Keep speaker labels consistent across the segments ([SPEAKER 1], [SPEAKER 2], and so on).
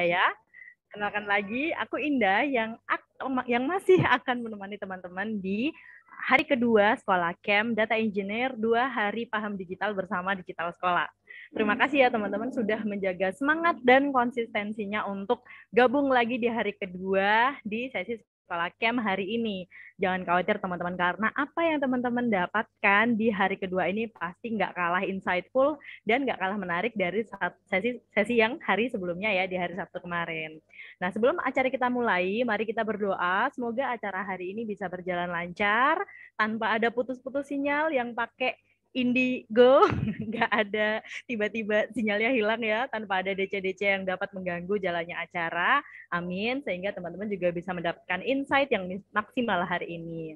[SPEAKER 1] ya. Kenalkan lagi, aku Indah yang masih akan menemani teman-teman di hari kedua Sekolah Camp Data Engineer 2 hari paham digital bersama Digital Sekolah. Terima kasih ya teman-teman sudah menjaga semangat dan konsistensinya untuk gabung lagi di hari kedua di sesi Sekolah Camp hari ini. Jangan khawatir teman-teman, karena apa yang teman-teman dapatkan di hari kedua ini pasti nggak kalah insightful dan nggak kalah menarik dari sesi yang hari sebelumnya ya, di hari Sabtu kemarin. Nah, sebelum acara kita mulai, mari kita berdoa. Semoga acara hari ini bisa berjalan lancar, tanpa ada putus-putus sinyal yang pakai Indigo, nggak ada tiba-tiba sinyalnya hilang ya, tanpa ada DC-DC yang dapat mengganggu jalannya acara. Amin, sehingga teman-teman juga bisa mendapatkan insight yang maksimal hari ini.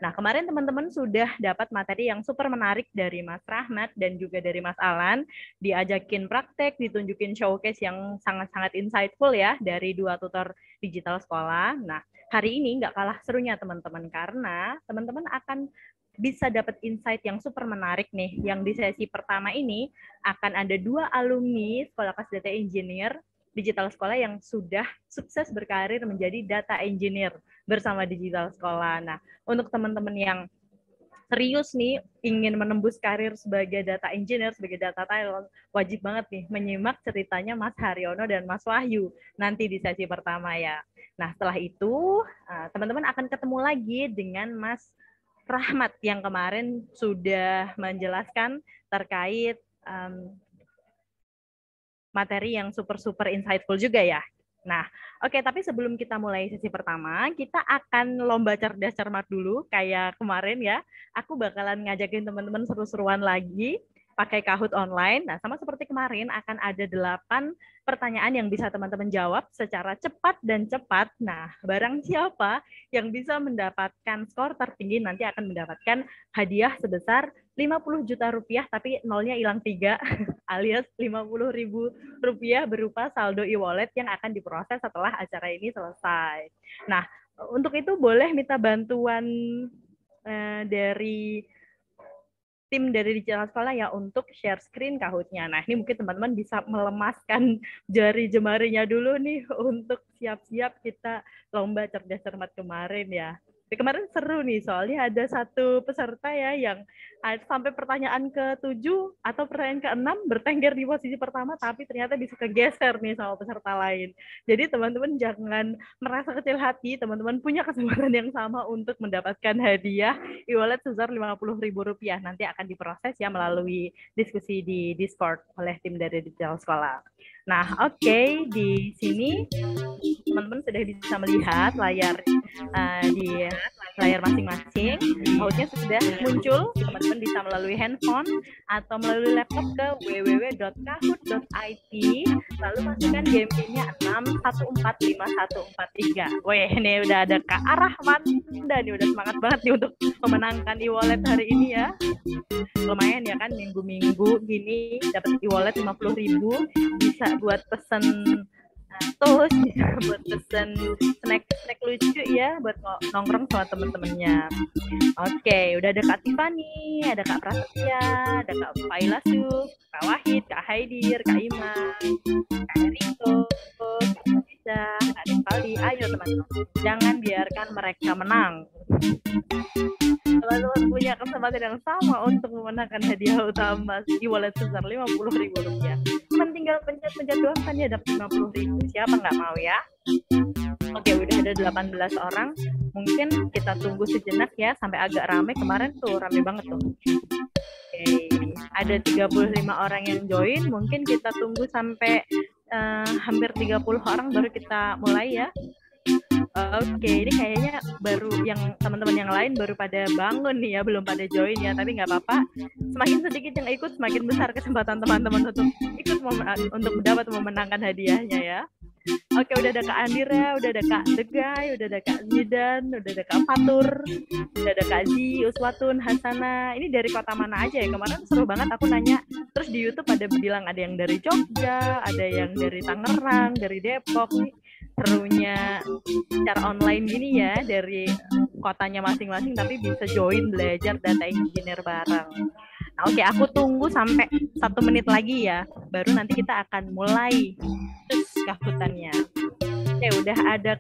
[SPEAKER 1] Nah, kemarin teman-teman sudah dapat materi yang super menarik dari Mas Rahmat dan juga dari Mas Alan, diajakin praktek, ditunjukin showcase yang sangat-sangat insightful ya, dari 2 tutor digital sekolah. Nah, hari ini nggak kalah serunya teman-teman, karena teman-teman akan bisa dapat insight yang super menarik nih, yang di sesi pertama ini akan ada 2 alumni Sekolah Kelas Data Engineer Digital Sekolah yang sudah sukses berkarir menjadi data engineer bersama Digital Sekolah. Nah, untuk teman-teman yang serius nih ingin menembus karir sebagai data engineer, sebagai data talent, wajib banget nih menyimak ceritanya Mas Haryono dan Mas Wahyu nanti di sesi pertama ya. Nah, setelah itu teman-teman akan ketemu lagi dengan Mas Rahmat yang kemarin sudah menjelaskan terkait materi yang super insightful juga ya. Nah, oke, tapi sebelum kita mulai sesi pertama, kita akan lomba cerdas cermat dulu kayak kemarin ya. Aku bakalan ngajakin teman-teman seru-seruan lagi pakai Kahoot online. Nah, sama seperti kemarin akan ada 8 pertanyaan yang bisa teman-teman jawab secara cepat dan cepat. Nah, barang siapa yang bisa mendapatkan skor tertinggi nanti akan mendapatkan hadiah sebesar 50 juta rupiah, tapi nolnya hilang 3, alias 50.000 rupiah berupa saldo e-wallet yang akan diproses setelah acara ini selesai. Nah, untuk itu boleh minta bantuan dari tim dari Digital Sekolah ya untuk share screen Kahoot-nya. Nah, ini mungkin teman-teman bisa melemaskan jari jemarinya dulu nih untuk siap-siap kita lomba cerdas cermat kemarin ya. Kemarin seru nih, soalnya ada satu peserta ya yang sampai pertanyaan ke-7 atau pertanyaan ke-6 bertengger di posisi pertama, tapi ternyata bisa kegeser nih sama peserta lain. Jadi teman-teman jangan merasa kecil hati, teman-teman punya kesempatan yang sama untuk mendapatkan hadiah e-wallet sebesar Rp50.000. Nanti akan diproses ya melalui diskusi di Discord oleh tim dari Digital Sekolah. Nah, oke, di sini teman-teman sudah bisa melihat layar di layar masing-masing. Kahoot-nya sudah muncul. Teman-teman bisa melalui handphone atau melalui laptop ke www.kahoot.it, lalu masukkan game-nya 6145143. Weh, ini udah ada Kak Arahman dan ini udah semangat banget nih untuk memenangkan e-wallet hari ini ya. Lumayan ya kan, minggu-minggu gini dapat e-wallet 50.000, bisa buat pesen toast, bisa buat pesen snack lucu ya, buat nongkrong sama temen-temennya. Oke, udah ada Kak Tiffany, ada Kak Prasetya, ada Kak Failasu, Kak Wahid, Kak Haidir, Kak Ima, Kak Rito, Kak Bisa, Kak Rifaldi. Ayo teman-teman, jangan biarkan mereka menang. Teman-teman punya kesempatan yang sama untuk memenangkan hadiah utama e-wallet sebesar Rp50.000. Cuman tinggal pencet-pencet doang kan ya dapat 50.000. Siapa nggak mau ya? Oke, udah ada 18 orang. Mungkin kita tunggu sejenak ya sampai agak rame. Kemarin tuh rame banget tuh. Oke, ada 35 orang yang join. Mungkin kita tunggu sampai hampir 30 orang baru kita mulai ya. Oke, ini kayaknya baru yang teman-teman yang lain baru pada bangun nih ya, belum pada join ya, tapi nggak apa-apa. Semakin sedikit yang ikut, semakin besar kesempatan teman-teman untuk ikut untuk dapat memenangkan hadiahnya ya. Oke, udah ada Kak Andira, udah ada Kak Degai, udah ada Kak Zidan, udah ada Kak Fatur, udah ada Kak Zi, Uswatun, Hasana. Ini dari kota mana aja ya? Kemarin seru banget aku nanya. Terus di YouTube ada bilang ada yang dari Jogja, ada yang dari Tangerang, dari Depok. Serunya secara online gini ya, dari kotanya masing-masing tapi bisa join belajar data engineer bareng. Nah, oke, aku tunggu sampai 1 menit lagi ya. Baru nanti kita akan mulai terus kahutannya. Oke, udah ada.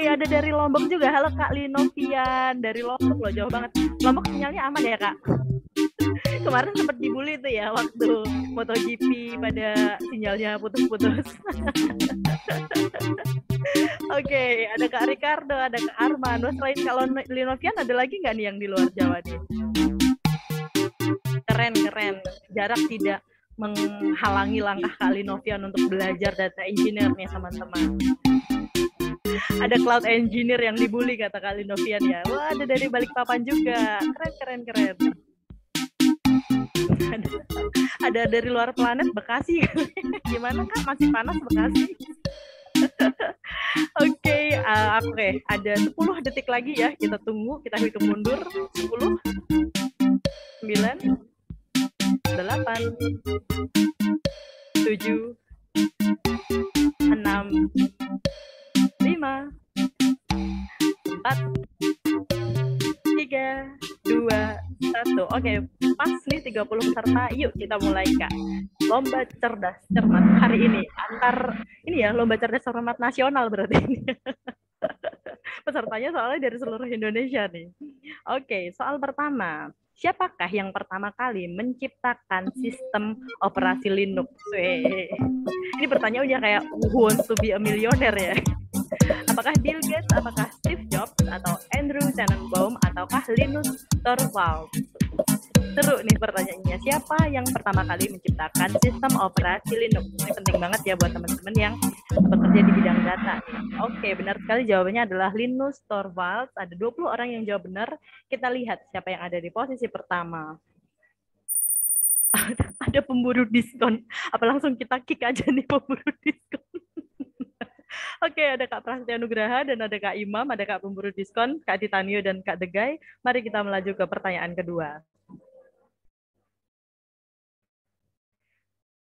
[SPEAKER 1] Ada dari Lombok juga. Halo Kak Linovian dari Lombok loh, jauh banget. Lombok sinyalnya aman ya Kak? Kemarin sempat dibully tuh ya waktu MotoGP pada sinyalnya putus-putus. Oke, ada Kak Ricardo, ada Kak Arman. Selain kalau Linovian ada lagi nggak nih yang di luar Jawa nih? Keren. Jarak tidak menghalangi langkah Kak Linovian untuk belajar data engineer nih teman-teman. Ada cloud engineer yang dibully kata Kak Linovian ya. Wah, ada dari Balikpapan juga. Keren. Ada dari luar planet Bekasi. Gimana Kak? Masih panas Bekasi? Oke, ada 10 detik lagi ya. Kita tunggu, kita hitung mundur. 10, 9, 8, 7, 6, 5, 4, 3, 2, 1. Oke, pas nih 30 peserta. Yuk kita mulai Kak. Lomba cerdas cermat hari ini. Lomba cerdas cermat nasional berarti ini. Pesertanya soalnya dari seluruh Indonesia nih. Oke, soal pertama. Siapakah yang pertama kali menciptakan sistem operasi Linux? Ini pertanyaannya kayak who wants to be a millionaire ya. Apakah Bill Gates, apakah Steve Jobs, atau Andrew Tannenbaum, ataukah Linus Torvalds? Seru nih pertanyaannya. Siapa yang pertama kali menciptakan sistem operasi Linux? Ini penting banget ya buat teman-teman yang bekerja di bidang data. Oke, benar sekali jawabannya adalah Linus Torvalds. Ada 20 orang yang jawab benar. Kita lihat siapa yang ada di posisi pertama. Ada pemburu diskon. Apa langsung kita kick aja nih pemburu diskon? Oke, ada Kak Prasetya Nugraha dan ada Kak Imam, ada Kak pemburu diskon, Kak Titanio dan Kak Degai. Mari kita melaju ke pertanyaan kedua.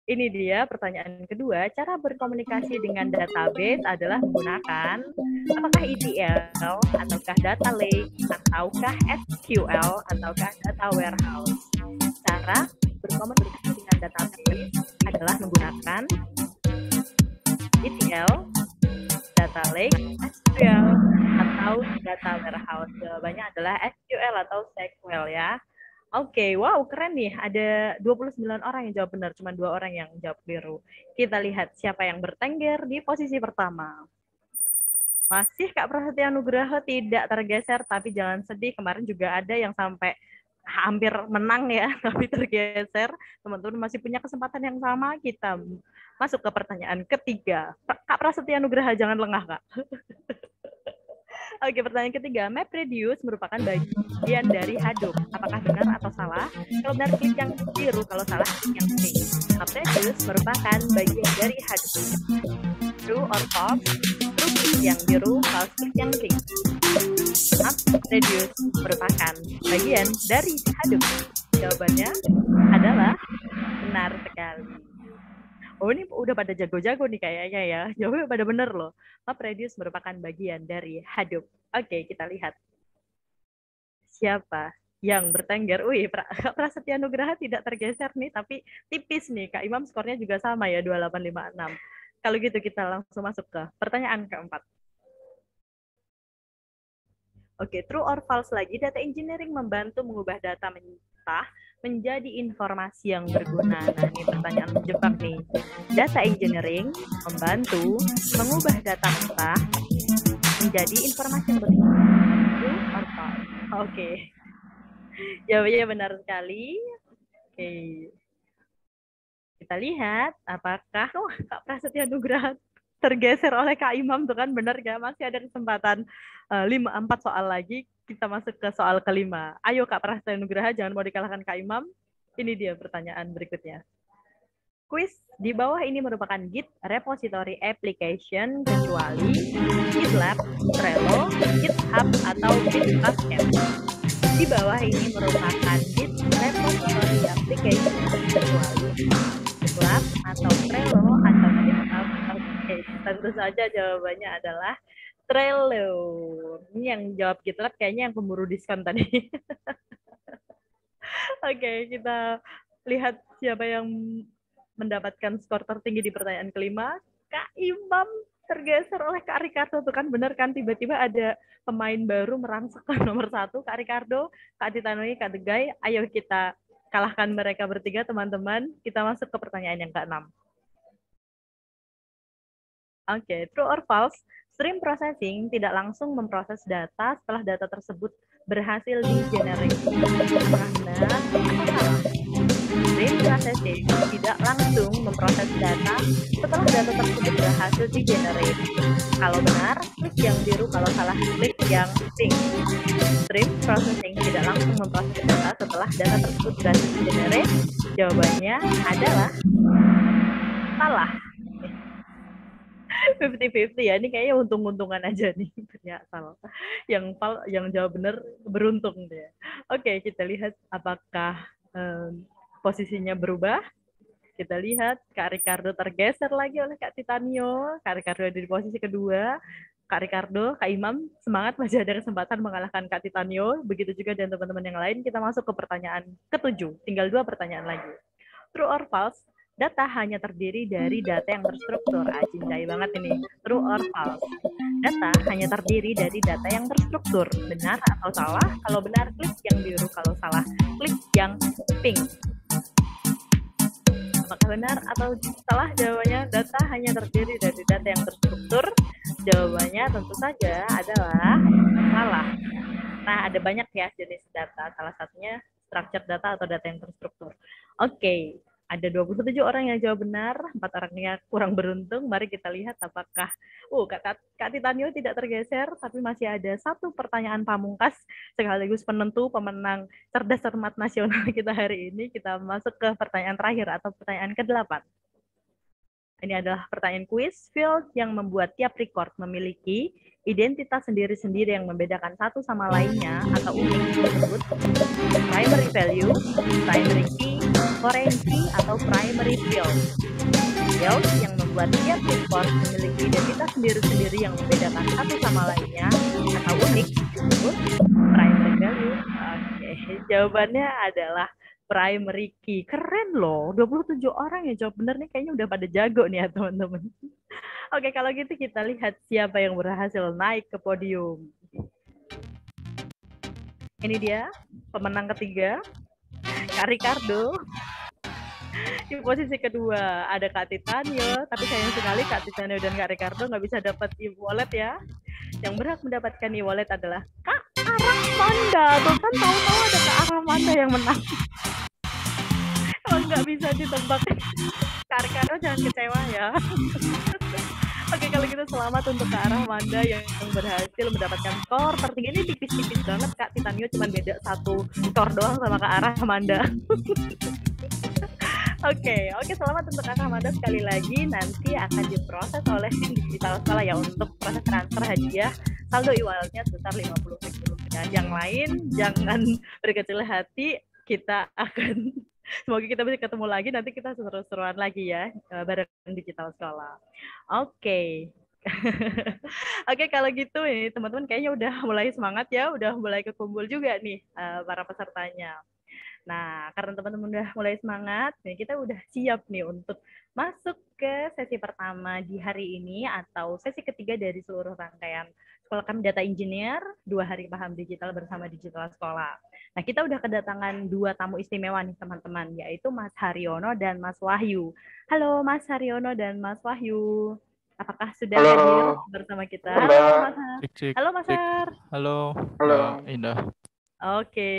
[SPEAKER 1] Ini dia pertanyaan kedua. Cara berkomunikasi dengan database adalah menggunakan apakah ETL, ataukah data lake, ataukah SQL, ataukah data warehouse. Cara berkomunikasi dengan database adalah menggunakan ETL, data lake, SQL, atau data warehouse. Jawabannya adalah SQL atau SQL ya. Oke, wow keren nih. Ada 29 orang yang jawab benar, cuma 2 orang yang jawab keliru. Kita lihat siapa yang bertengger di posisi pertama. Masih Kak Prasetya Nugraha tidak tergeser, tapi jangan sedih. Kemarin juga ada yang sampai hampir menang ya, tapi tergeser. Teman-teman masih punya kesempatan yang sama. Kita masuk ke pertanyaan ketiga. Kak Prasetya Nugraha jangan lengah, Kak. Oke, pertanyaan ketiga. MapReduce merupakan bagian dari Hadoop. Apakah benar atau salah? Kalau benar, klik yang biru. Kalau salah, klik yang pink. MapReduce merupakan bagian dari Hadoop. True or false? True, klik yang biru. False, klik yang pink. MapReduce merupakan bagian dari Hadoop. Jawabannya adalah benar sekali. Oh, ini udah pada jago-jago nih kayaknya ya. Jawabnya pada bener loh. MapReduce merupakan bagian dari Hadoop. Oke, kita lihat. Siapa yang bertengger? Wih, Prasetya Nugraha tidak tergeser nih, tapi tipis nih. Kak Imam skornya juga sama ya, 2856. Kalau gitu kita langsung masuk ke pertanyaan keempat. Oke, true or false lagi. Data engineering membantu mengubah data mentah menjadi informasi yang berguna. Nah, ini pertanyaan menjebak nih. Data engineering membantu mengubah data mentah menjadi informasi yang berguna. True or false? Oke. Jawabannya benar sekali. Oke. Kita lihat apakah Kak Prasetya Nugraha tergeser oleh Kak Imam tuh kan, benar ya? Masih ada kesempatan 4 soal lagi. Kita masuk ke soal kelima. Ayo Kak Prasetya Nugraha, jangan mau dikalahkan Kak Imam. Ini dia pertanyaan berikutnya. Quiz di bawah ini merupakan Git repository application kecuali GitLab, Trello, GitHub, atau Bitbucket. Di bawah ini merupakan Git repository application kecuali GitLab atau Trello atau GitHub. Oke, tentu saja jawabannya adalah Trello. Ini yang jawab GitLab kayaknya yang pemburu diskon tadi. Oke, kita lihat siapa yang mendapatkan skor tertinggi di pertanyaan kelima. Kak Imam tergeser oleh Kak Ricardo. Tuh kan benar kan, tiba-tiba ada pemain baru merangsek ke nomor 1. Kak Ricardo, Kak Titanoi, Kak Degai. Ayo kita kalahkan mereka bertiga, teman-teman. Kita masuk ke pertanyaan yang ke-6. Oke, true or false? Stream processing tidak langsung memproses data setelah data tersebut berhasil di-generate. Benar atau salah? Stream processing tidak langsung memproses data setelah data tersebut berhasil di-generate. Kalau benar, klik yang biru. Kalau salah, klik yang pink. Stream processing tidak langsung memproses data setelah data tersebut berhasil di-generate. Jawabannya adalah salah. 50-50 ya, ini kayaknya untung-untungan aja nih, ternyata yang jawab benar beruntung deh. Oke, kita lihat apakah posisinya berubah. Kita lihat Kak Ricardo tergeser lagi oleh Kak Titanio. Kak Ricardo ada di posisi kedua. Kak Ricardo, Kak Imam, semangat, masih ada kesempatan mengalahkan Kak Titanio. Begitu juga dan teman-teman yang lain. Kita masuk ke pertanyaan ke-7. Tinggal 2 pertanyaan lagi. True or false? Data hanya terdiri dari data yang terstruktur. Cincai banget ini. True or false? Data hanya terdiri dari data yang terstruktur. Benar atau salah? Kalau benar, klik yang biru. Kalau salah, klik yang pink. Apakah benar atau salah? Jawabannya data hanya terdiri dari data yang terstruktur. Jawabannya tentu saja adalah salah. Nah, ada banyak ya jenis data. Salah satunya structured data atau data yang terstruktur. Oke. Ada 27 orang yang jawab benar, 4 orangnya kurang beruntung. Mari kita lihat apakah Kak Titanio tidak tergeser, tapi masih ada 1 pertanyaan pamungkas sekaligus penentu pemenang cerdas cermat nasional kita hari ini. Kita masuk ke pertanyaan terakhir atau pertanyaan ke-8. Ini adalah pertanyaan kuis. Field yang membuat tiap record memiliki identitas sendiri-sendiri yang membedakan satu sama lainnya atau unik disebut primary value, primary key, foreign key, atau primary field. Field yang membuat tiap record memiliki identitas sendiri-sendiri yang membedakan satu sama lainnya atau unik disebut primary value. Oke, jawabannya adalah primary key. Keren loh, 27 orang yang jawab benar nih, kayaknya udah pada jago nih ya teman-teman. Oke, kalau gitu kita lihat siapa yang berhasil naik ke podium. Ini dia pemenang ketiga, Kak Ricardo. Di posisi kedua ada Kak Titanio, tapi sayang sekali Kak Titanio dan Kak Ricardo nggak bisa dapat e-wallet ya. Yang berhak mendapatkan e-wallet adalah Kak Arahmanda. Tuh kan tahu-tahu ada Kak Arahmanda yang menang. Kalau nggak bisa ditebak, Kak Ricardo jangan kecewa ya. Oke, kalau gitu selamat untuk Kak Arahmanda yang berhasil mendapatkan skor tertinggi. Ini tipis-tipis banget Kak Titanio, cuma beda 1 skor doang sama Kak Arahmanda. Oke, selamat untuk Kak Arahmanda sekali lagi. Nanti akan diproses oleh tim digital sekolah ya untuk proses transfer hadiah saldo e-walletnya sebesar 50.000 rupiah. Yang lain jangan berkecil hati, kita akan semoga kita bisa ketemu lagi, nanti kita seru-seruan lagi ya bareng digital sekolah. Oke. Oke, kalau gitu nih teman-teman kayaknya udah mulai semangat ya, udah mulai kekumpul juga nih para pesertanya. Nah, karena teman-teman udah mulai semangat, nih kita udah siap nih untuk masuk ke sesi pertama di hari ini atau sesi ketiga dari seluruh rangkaian Sekolah Kami Data Engineer 2 hari paham digital bersama Digital Sekolah. Nah, kita udah kedatangan 2 tamu istimewa nih teman-teman, yaitu Mas Haryono dan Mas Wahyu. Halo Mas Haryono dan Mas Wahyu. Apakah sudah hadir bersama kita?
[SPEAKER 2] Halo Mas
[SPEAKER 1] Har. Halo Mas Har.
[SPEAKER 2] Halo Indah.
[SPEAKER 1] Oke.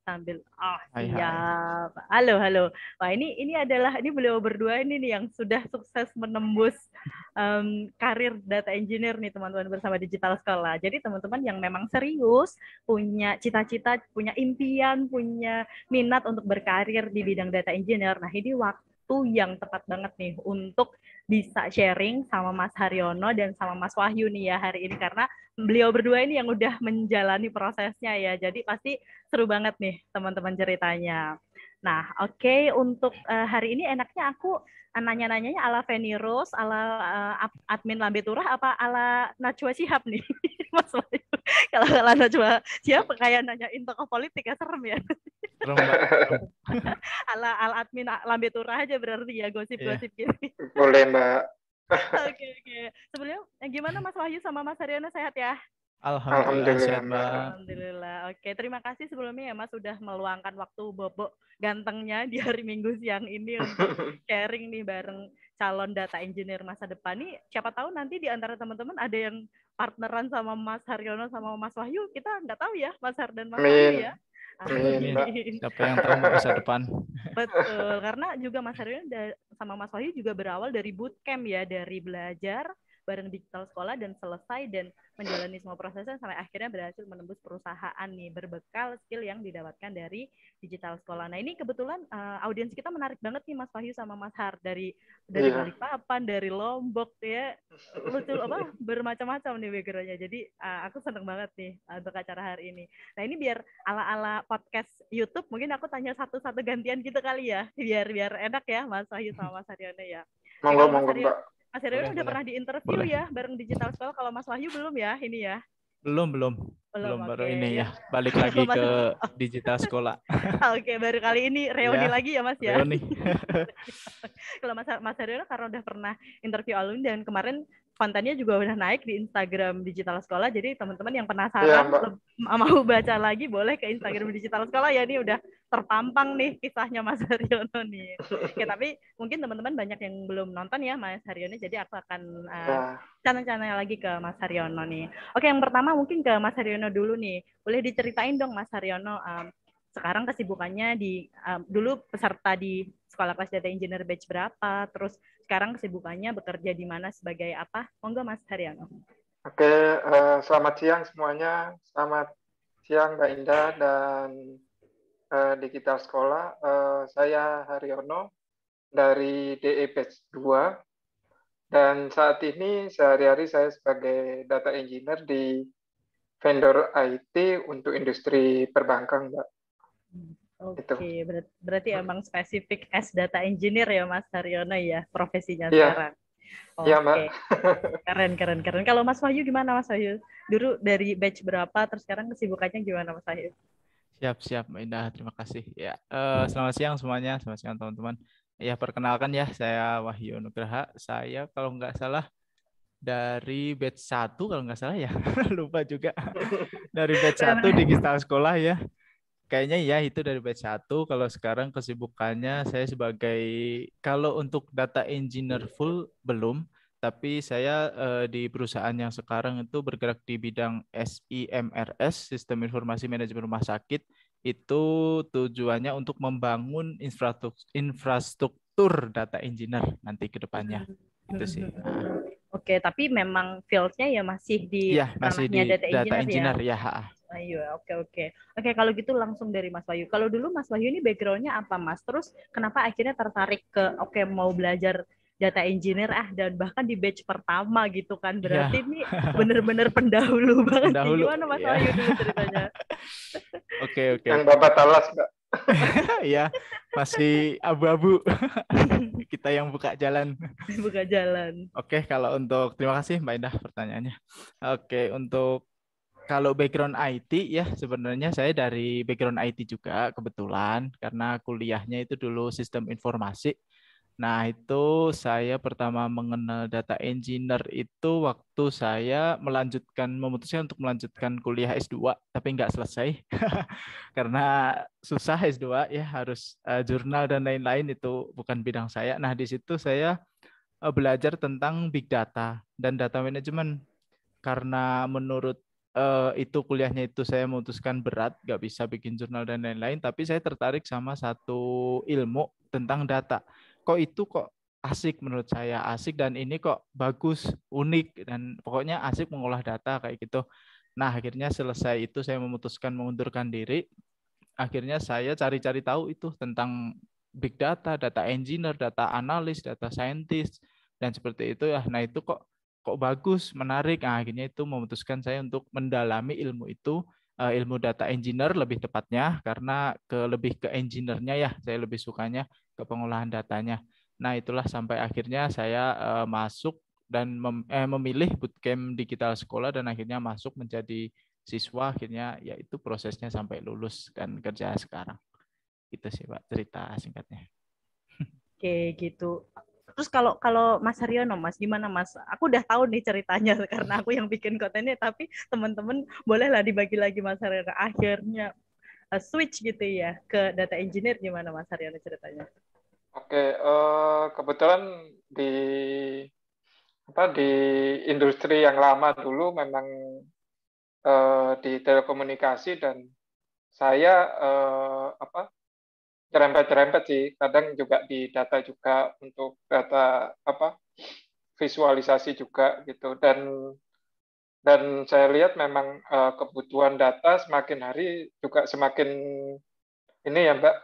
[SPEAKER 1] Sambil siap. Halo. Wah, ini beliau berdua ini nih yang sudah sukses menembus karir data engineer nih teman-teman bersama Digital Sekolah. Jadi teman-teman yang memang serius, punya cita-cita, punya impian, punya minat untuk berkarir di bidang data engineer. Nah, ini waktu yang tepat banget nih untuk bisa sharing sama Mas Haryono dan sama Mas Wahyu nih ya hari ini, karena beliau berdua ini yang udah menjalani prosesnya ya, jadi pasti seru banget nih teman-teman ceritanya. Nah, oke, untuk hari ini enaknya aku nanya-nanyanya ala Feni Rose, ala admin Lambe Turah, apa ala Najwa Shihab nih, Mas Bayu? Kalau ala Najwa Shihab kayak nanyain tokoh politik ya, serem ya.
[SPEAKER 2] Serem, Mbak.
[SPEAKER 1] Ala admin Lambe Turah aja berarti ya, gosip-gosip gitu.
[SPEAKER 3] Boleh, Mbak.
[SPEAKER 1] Oke. Sebelumnya gimana Mas Wahyu sama Mas Haryono, sehat ya?
[SPEAKER 2] Alhamdulillah sehat, Mbak.
[SPEAKER 1] Alhamdulillah. Oke, terima kasih sebelumnya ya Mas sudah meluangkan waktu bobok gantengnya di hari Minggu siang ini untuk sharing nih bareng calon data engineer masa depan nih. Siapa tahu nanti di antara teman-teman ada yang partneran sama Mas Haryono sama Mas Wahyu. Kita nggak tahu ya, Mas Har dan Mas Wahyu ya.
[SPEAKER 2] Amin. Siapa yang tahu masa depan?
[SPEAKER 1] Betul, karena juga Mas Haryono sama Mas Wahyu juga berawal dari bootcamp ya, dari belajar bareng digital sekolah dan selesai dan menjalani semua prosesnya sampai akhirnya berhasil menembus perusahaan nih berbekal skill yang didapatkan dari digital sekolah. Nah ini kebetulan audiens kita menarik banget nih Mas Wahyu sama Mas Har dari Balikpapan, dari Lombok ya, lucu apa bermacam-macam nih backgroundnya. Jadi aku seneng banget nih untuk acara hari ini. Nah ini biar ala-ala podcast YouTube mungkin aku tanya satu-satu gantian gitu kali ya, biar enak ya Mas Wahyu sama Mas Haryono ya.
[SPEAKER 3] Monggo Mbak.
[SPEAKER 1] Mas Haryono udah pernah diinterview ya bareng digital sekolah. Kalau Mas Wahyu belum ya ini ya?
[SPEAKER 2] Belum baru ini ya. Balik lagi ke digital sekolah.
[SPEAKER 1] Oke, baru kali ini reuni lagi ya Mas ya.
[SPEAKER 2] Reuni.
[SPEAKER 1] Kalau Mas Haryono karena udah pernah interview alumni dan kemarin kontennya juga udah naik di Instagram digital sekolah. Jadi teman-teman yang penasaran mau baca lagi boleh ke Instagram digital sekolah ya. Ini udah terpampang nih kisahnya Mas Haryono nih. Oke, tapi mungkin teman-teman banyak yang belum nonton ya Mas Haryono. Jadi aku akan channel-channel lagi ke Mas Haryono nih. Oke, yang pertama mungkin ke Mas Haryono dulu nih. Boleh diceritain dong Mas Haryono sekarang kesibukannya dulu peserta di sekolah kelas data engineer batch berapa, terus sekarang kesibukannya bekerja di mana sebagai apa? Monggo Mas Haryono.
[SPEAKER 3] Oke, selamat siang semuanya. Selamat siang Mbak Indah dan digital sekolah. Saya Haryono dari DE Batch 2 dan saat ini sehari-hari saya sebagai data engineer di vendor IT untuk industri perbankan, Mbak.
[SPEAKER 1] Oke, berarti emang spesifik as data engineer ya Mas Haryono ya profesinya sekarang.
[SPEAKER 3] Iya, Mbak.
[SPEAKER 1] Keren. Kalau Mas Wahyu gimana Mas Wahyu? Dulu dari batch berapa, terus sekarang kesibukannya gimana Mas Wahyu?
[SPEAKER 2] Siap, Mbak Indah. Terima kasih. Ya, selamat siang semuanya. Selamat siang teman-teman. Ya, perkenalkan ya, saya Wahyu Nugraha. Saya kalau nggak salah dari batch 1 kalau nggak salah ya. Lupa juga. Dari batch 1 digital sekolah ya. Kayaknya ya itu dari batch 1. Kalau sekarang kesibukannya saya sebagai, kalau untuk data engineer full belum, tapi saya di perusahaan yang sekarang itu bergerak di bidang SIMRS, Sistem Informasi Manajemen Rumah Sakit. Itu tujuannya untuk membangun infrastruktur data engineer nanti ke depannya. Itu sih.
[SPEAKER 1] Oke, tapi memang field-nya ya masih di ranahnya data engineer ya. Ayo, oke. Oke, kalau gitu langsung dari Mas Wahyu. Kalau dulu Mas Wahyu ini background-nya apa, Mas? Terus kenapa akhirnya tertarik ke mau belajar data engineer dan bahkan di batch pertama gitu kan? Berarti ini benar-benar pendahulu banget. Gimana Mas Wahyu dulu ceritanya?
[SPEAKER 2] Oke.
[SPEAKER 3] Yang Bapak talas, Mbak.
[SPEAKER 2] Ya, masih abu-abu. Kita yang buka jalan. Oke, terima kasih Mbak Indah pertanyaannya. Oke, kalau background IT ya sebenarnya saya dari background IT juga kebetulan karena kuliahnya itu dulu sistem informasi. Nah itu saya pertama mengenal data engineer itu waktu saya memutuskan untuk melanjutkan kuliah S2 tapi nggak selesai karena susah S2 ya harus jurnal dan lain-lain itu bukan bidang saya. Nah di situ saya belajar tentang big data dan data management karena menurut itu kuliahnya itu saya memutuskan berat, nggak bisa bikin jurnal dan lain-lain, tapi saya tertarik sama satu ilmu tentang data. Kok asik menurut saya, asik dan ini kok bagus, unik, dan pokoknya asik mengolah data kayak gitu. Nah akhirnya selesai itu saya memutuskan mengundurkan diri, akhirnya saya cari-cari tahu itu tentang big data, data engineer, data analis, data scientist, dan seperti itu ya. Nah itu kok bagus, menarik. Nah, akhirnya itu memutuskan saya untuk mendalami ilmu itu ilmu data engineer lebih tepatnya, karena lebih ke engineer-nya ya, saya lebih sukanya ke pengolahan datanya. Nah, itulah sampai akhirnya saya masuk dan memilih bootcamp digital sekolah dan akhirnya masuk menjadi siswa, akhirnya yaitu prosesnya sampai lulus dan kerja sekarang. Itu sih Pak cerita singkatnya.
[SPEAKER 1] Oke, gitu. Terus kalau Mas Haryono, Mas, gimana Mas? Aku udah tahu nih ceritanya karena aku yang bikin kontennya, tapi teman-teman bolehlah dibagi lagi Mas Haryono. Akhirnya switch gitu ya ke data engineer, gimana Mas Haryono ceritanya?
[SPEAKER 3] Oke, kebetulan di di industri yang lama dulu memang di telekomunikasi, dan saya cerempet-cerempet sih, kadang juga di data juga, untuk data visualisasi juga gitu. Dan saya lihat memang kebutuhan data semakin hari juga semakin ini ya Mbak,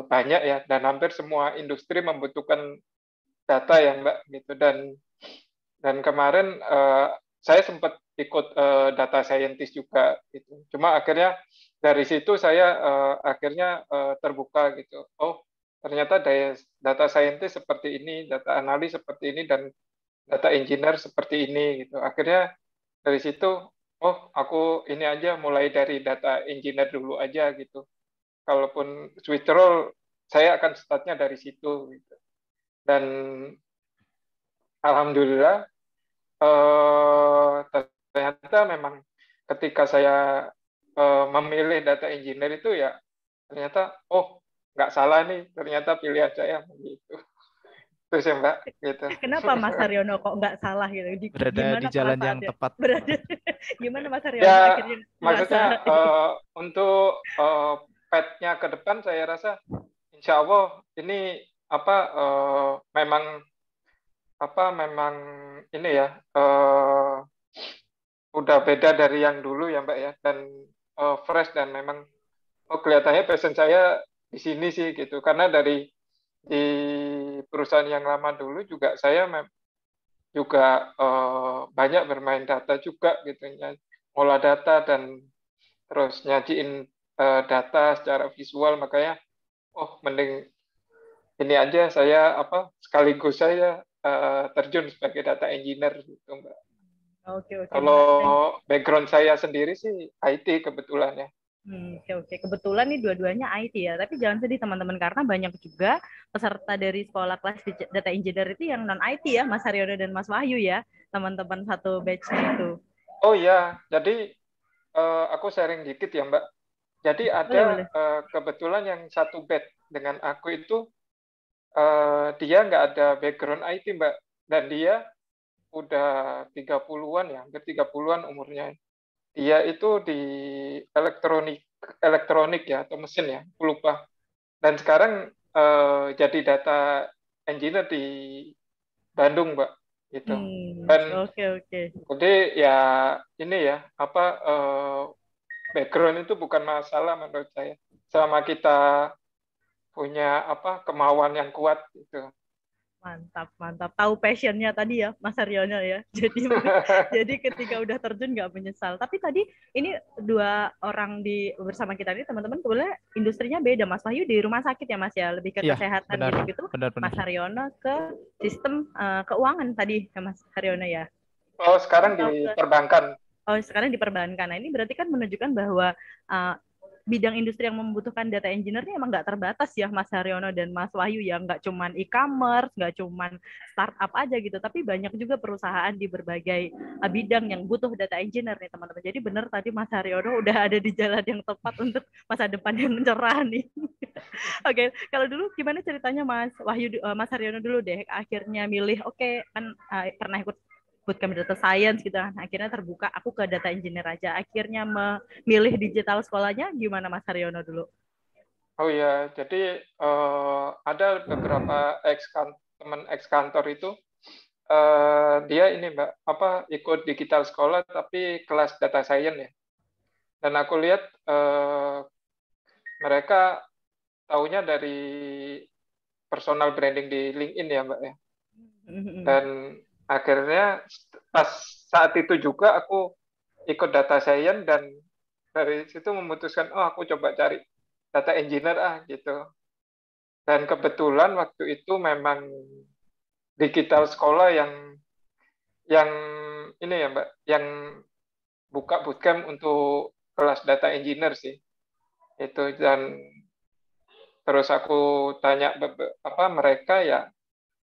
[SPEAKER 3] banyak ya, dan hampir semua industri membutuhkan data ya Mbak gitu. Dan kemarin saya sempat ikut data scientist juga gitu. Cuma akhirnya dari situ saya akhirnya terbuka gitu. Oh, ternyata data scientist seperti ini, data analis seperti ini, dan data engineer seperti ini gitu. Akhirnya dari situ, oh aku ini aja, mulai dari data engineer dulu aja gitu. Kalaupun switch role, saya akan startnya dari situ gitu. Dan alhamdulillah ternyata memang ketika saya memilih data engineer itu ya, ternyata oh nggak salah nih, ternyata pilihan saya gitu. Terus ya Mbak gitu.
[SPEAKER 1] Kenapa Mas Haryono kok nggak salah gitu?
[SPEAKER 2] Berada di
[SPEAKER 1] Gimana
[SPEAKER 2] jalan yang
[SPEAKER 1] perasaannya?
[SPEAKER 2] tepat.
[SPEAKER 1] Berada gimana Mas Haryono
[SPEAKER 3] Ya
[SPEAKER 1] akhirnya merasa
[SPEAKER 3] maksudnya untuk path-nya ke depan, saya rasa insya Allah ini memang memang ini ya, udah beda dari yang dulu ya Mbak ya, dan fresh, dan memang kelihatannya passion saya di sini sih gitu, karena di perusahaan yang lama dulu juga saya juga banyak bermain data juga gitu ya, olah data dan terus nyajiin data secara visual, makanya oh mending ini aja, saya sekaligus saya terjun sebagai data engineer gitu Mbak.
[SPEAKER 1] Oke,
[SPEAKER 3] Kalau
[SPEAKER 1] menarik.
[SPEAKER 3] background saya sendiri sih IT kebetulan ya.
[SPEAKER 1] Oke. Kebetulan nih dua-duanya IT ya. Tapi jangan sedih teman-teman, karena banyak juga peserta dari sekolah kelas data engineer itu yang non IT ya, Mas Haryono dan Mas Wahyu ya, teman-teman satu batch-nya itu.
[SPEAKER 3] Oh ya, jadi aku sharing dikit ya Mbak. Jadi ada
[SPEAKER 1] Boleh.
[SPEAKER 3] kebetulan yang satu batch dengan aku itu dia nggak ada background IT Mbak, dan dia udah 30-an ya, hampir 30-an umurnya. Dia itu di elektronik ya, atau mesin ya, aku lupa. Dan sekarang jadi data engineer di Bandung, Mbak, gitu. Dan
[SPEAKER 1] Oke.
[SPEAKER 3] jadi ya ini ya, background itu bukan masalah menurut saya, selama kita punya kemauan yang kuat gitu.
[SPEAKER 1] Mantap. Tahu passionnya tadi ya, Mas Haryono ya. Jadi ketika udah terjun nggak menyesal. Tapi tadi ini dua orang bersama kita ini teman-teman, kebetulan industrinya beda. Mas Wahyu di rumah sakit ya Mas ya, lebih ke kesehatan gitu-gitu. Mas Haryono ke sistem keuangan tadi ya Mas Haryono ya.
[SPEAKER 3] Oh, sekarang di perbankan.
[SPEAKER 1] Oh, sekarang di perbankan. Nah, ini berarti kan menunjukkan bahwa bidang industri yang membutuhkan data engineer ini emang nggak terbatas ya Mas Haryono dan Mas Wahyu ya, nggak cuman e-commerce, nggak cuman startup aja gitu, tapi banyak juga perusahaan di berbagai bidang yang butuh data engineer nih teman-teman. Jadi benar tadi Mas Haryono udah ada di jalan yang tepat untuk masa depan yang cerah nih. Oke, kalau dulu gimana ceritanya Mas Wahyu, Mas Haryono dulu deh, akhirnya milih kan pernah ikut bootcamp data science gitu kan, akhirnya terbuka aku ke data engineer aja, akhirnya memilih digital sekolahnya gimana Mas Haryono dulu?
[SPEAKER 3] Oh ya, jadi ada beberapa teman ex kantor itu dia ini Mbak, ikut digital sekolah tapi kelas data science ya. Dan aku lihat mereka taunya dari personal branding di LinkedIn ya Mbak ya. Dan akhirnya pas saat itu juga aku ikut data science, dan dari situ memutuskan, oh aku coba cari data engineer gitu. Dan kebetulan waktu itu memang digital sekolah yang ini ya Mbak, yang buka bootcamp untuk kelas data engineer sih. Itu, dan terus aku tanya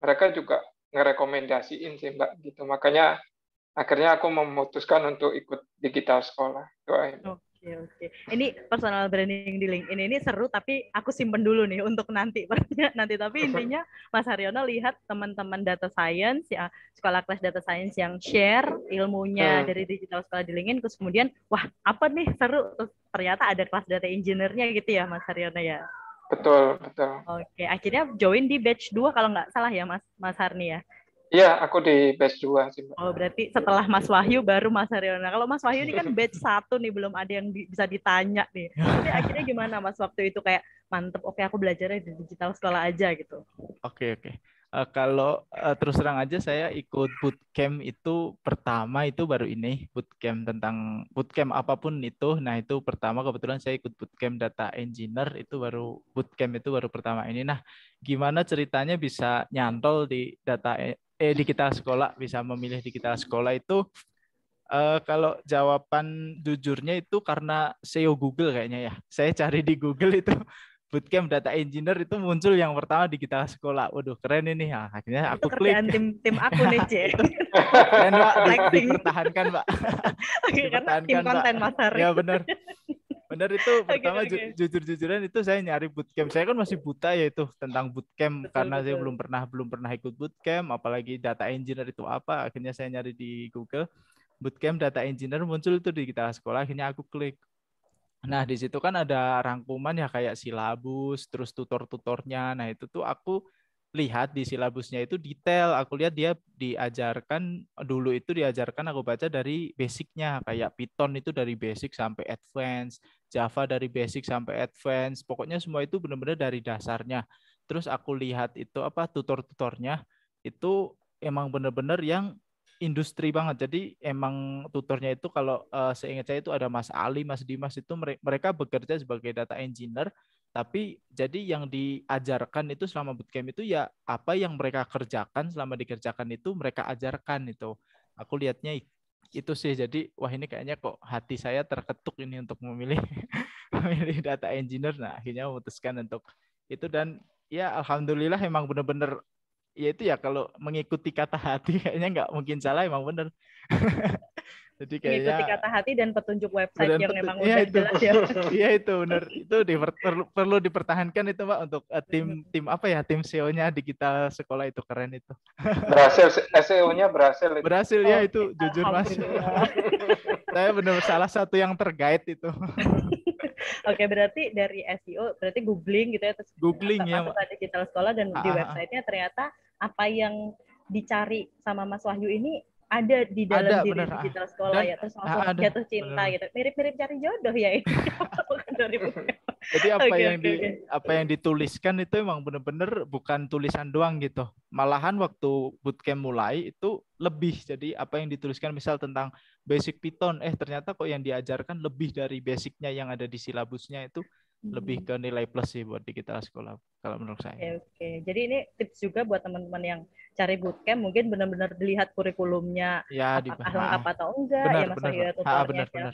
[SPEAKER 3] mereka juga ngerekomendasiin sih Mbak gitu. Makanya akhirnya aku memutuskan untuk ikut digital sekolah.
[SPEAKER 1] Oke. Ini personal branding di LinkedIn ini seru, tapi aku simpen dulu nih untuk nanti. Tapi intinya Mas Haryono lihat teman-teman data science, ya sekolah kelas data science yang share ilmunya dari digital sekolah di LinkedIn, terus kemudian, wah apa nih seru, terus ternyata ada kelas data engineer-nya gitu ya Mas Haryono ya?
[SPEAKER 3] Betul.
[SPEAKER 1] Oke, akhirnya join di batch 2 kalau nggak salah ya Mas Harni ya?
[SPEAKER 3] Iya, aku di batch 2 sih Mbak.
[SPEAKER 1] Oh, berarti setelah Mas Wahyu baru Mas Haryono. Kalau Mas Wahyu ini kan batch 1 nih, belum ada yang bisa ditanya nih. Tapi akhirnya gimana Mas waktu itu, kayak mantep, oke aku belajarnya di digital sekolah aja gitu.
[SPEAKER 2] Oke. Kalau terus terang aja saya ikut bootcamp itu pertama itu baru ini, bootcamp apapun itu. Nah, itu pertama kebetulan saya ikut bootcamp data engineer, itu baru pertama ini. Nah, gimana ceritanya bisa nyantol di digital sekolah, bisa memilih digital sekolah itu kalau jawaban jujurnya itu karena SEO Google kayaknya ya. Saya cari di Google itu bootcamp data engineer, itu muncul yang pertama digital sekolah. Waduh, keren ini ya. Akhirnya aku
[SPEAKER 1] itu kerjaan
[SPEAKER 2] klik.
[SPEAKER 1] tim aku nih, C.
[SPEAKER 2] Keren Pak, dipertahankan Pak.
[SPEAKER 1] Oke, karena tim konten Mas Hari.
[SPEAKER 2] Ya benar. Benar itu pertama jujur-jujuran itu saya nyari bootcamp. Saya kan masih buta ya itu tentang bootcamp, karena saya belum pernah ikut bootcamp, apalagi data engineer itu apa. Akhirnya saya nyari di Google bootcamp data engineer, muncul itu di digital sekolah. Akhirnya aku klik. Nah, di situ kan ada rangkuman ya kayak silabus, terus tutor-tutornya. Nah, itu tuh aku lihat di silabusnya itu detail. Aku lihat dia diajarkan aku baca dari basicnya, kayak Python itu dari basic sampai advance, Java dari basic sampai advance. Pokoknya semua itu benar-benar dari dasarnya. Terus aku lihat itu tutor-tutornya itu emang benar-benar yang industri banget. Jadi emang tutornya itu kalau seingat saya itu ada Mas Ali, Mas Dimas, itu mereka bekerja sebagai data engineer, tapi jadi yang diajarkan itu selama bootcamp itu ya apa yang mereka kerjakan selama dikerjakan itu mereka ajarkan itu. Aku lihatnya itu sih. Jadi wah ini kayaknya kok hati saya terketuk ini untuk memilih data engineer. Nah, akhirnya memutuskan untuk itu, dan ya alhamdulillah emang benar-benar ya itu ya, kalau mengikuti kata hati kayaknya nggak mungkin salah, emang benar. Jadi kayaknya
[SPEAKER 1] mengikuti kata hati dan petunjuk website yang memang udah
[SPEAKER 2] itu,
[SPEAKER 1] jelas ya.
[SPEAKER 2] Iya itu benar. Itu perlu dipertahankan itu Mbak, untuk tim apa ya, tim SEO-nya digital sekolah itu keren itu.
[SPEAKER 3] Berhasil, SEO-nya berhasil.
[SPEAKER 2] Berhasil ya itu, jujur Mas. Saya benar salah satu yang terguide itu.
[SPEAKER 1] Oke, berarti dari SEO, berarti googling gitu ya, terus
[SPEAKER 2] googling ya,
[SPEAKER 1] masuk ke digital sekolah, dan di websitenya ternyata apa yang dicari sama Mas Wahyu ini ada di dalam diri digital sekolah. Dan, ya, terus langsung jatuh cinta gitu. Mirip-mirip cari jodoh ya ini.
[SPEAKER 2] Jadi apa yang dituliskan itu emang benar-benar bukan tulisan doang gitu. Malahan waktu bootcamp mulai itu lebih. Jadi apa yang dituliskan misal tentang basic Python, ternyata kok yang diajarkan lebih dari basicnya yang ada di silabusnya, itu lebih ke nilai plus sih buat digital sekolah kalau menurut saya.
[SPEAKER 1] Oke. Jadi ini tips juga buat teman-teman yang cari bootcamp, mungkin benar-benar dilihat kurikulumnya
[SPEAKER 2] ya,
[SPEAKER 1] apakah lengkap atau enggak,
[SPEAKER 2] benar,
[SPEAKER 1] ya Mas Wahyu tutornya
[SPEAKER 2] benar.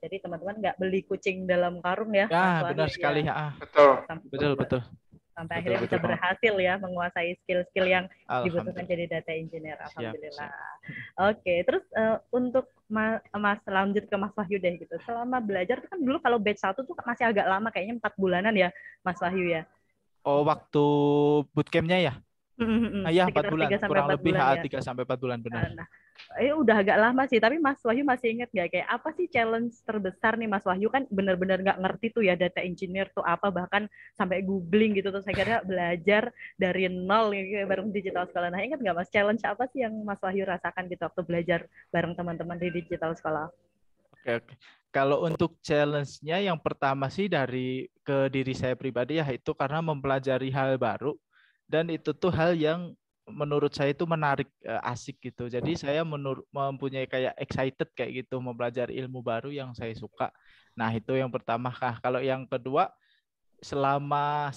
[SPEAKER 1] Jadi teman-teman nggak beli kucing dalam karung ya.
[SPEAKER 2] Ya, benar sekali
[SPEAKER 1] ya.
[SPEAKER 3] Betul.
[SPEAKER 1] Sampai akhirnya bisa berhasil ya menguasai skill-skill yang dibutuhkan jadi data engineer. Alhamdulillah. Siap. Oke, terus untuk Mas lanjut ke Mas Wahyu deh gitu. Selama belajar kan dulu kalau batch 1 tuh masih agak lama, kayaknya 4 bulanan ya Mas Wahyu ya.
[SPEAKER 2] Oh, waktu bootcampnya ya? Ya, 4 bulan, kurang lebih 3-4 bulan, benar.
[SPEAKER 1] Nah, udah agak lama sih, tapi Mas Wahyu masih ingat nggak kayak apa sih challenge terbesar nih? Mas Wahyu kan benar-benar nggak ngerti tuh ya data engineer tuh apa, bahkan sampai googling gitu, terus akhirnya belajar dari nol gitu, bareng digital sekolah. Nah, ingat nggak Mas, challenge apa sih yang Mas Wahyu rasakan gitu waktu belajar bareng teman-teman di digital sekolah?
[SPEAKER 2] Oke. Kalau untuk challenge-nya yang pertama sih dari ke diri saya pribadi ya, itu karena mempelajari hal baru, dan itu tuh hal yang menurut saya itu menarik, asik gitu. Jadi saya mempunyai kayak excited kayak gitu mempelajari ilmu baru yang saya suka. Nah, itu yang pertama. Kalau yang kedua, selama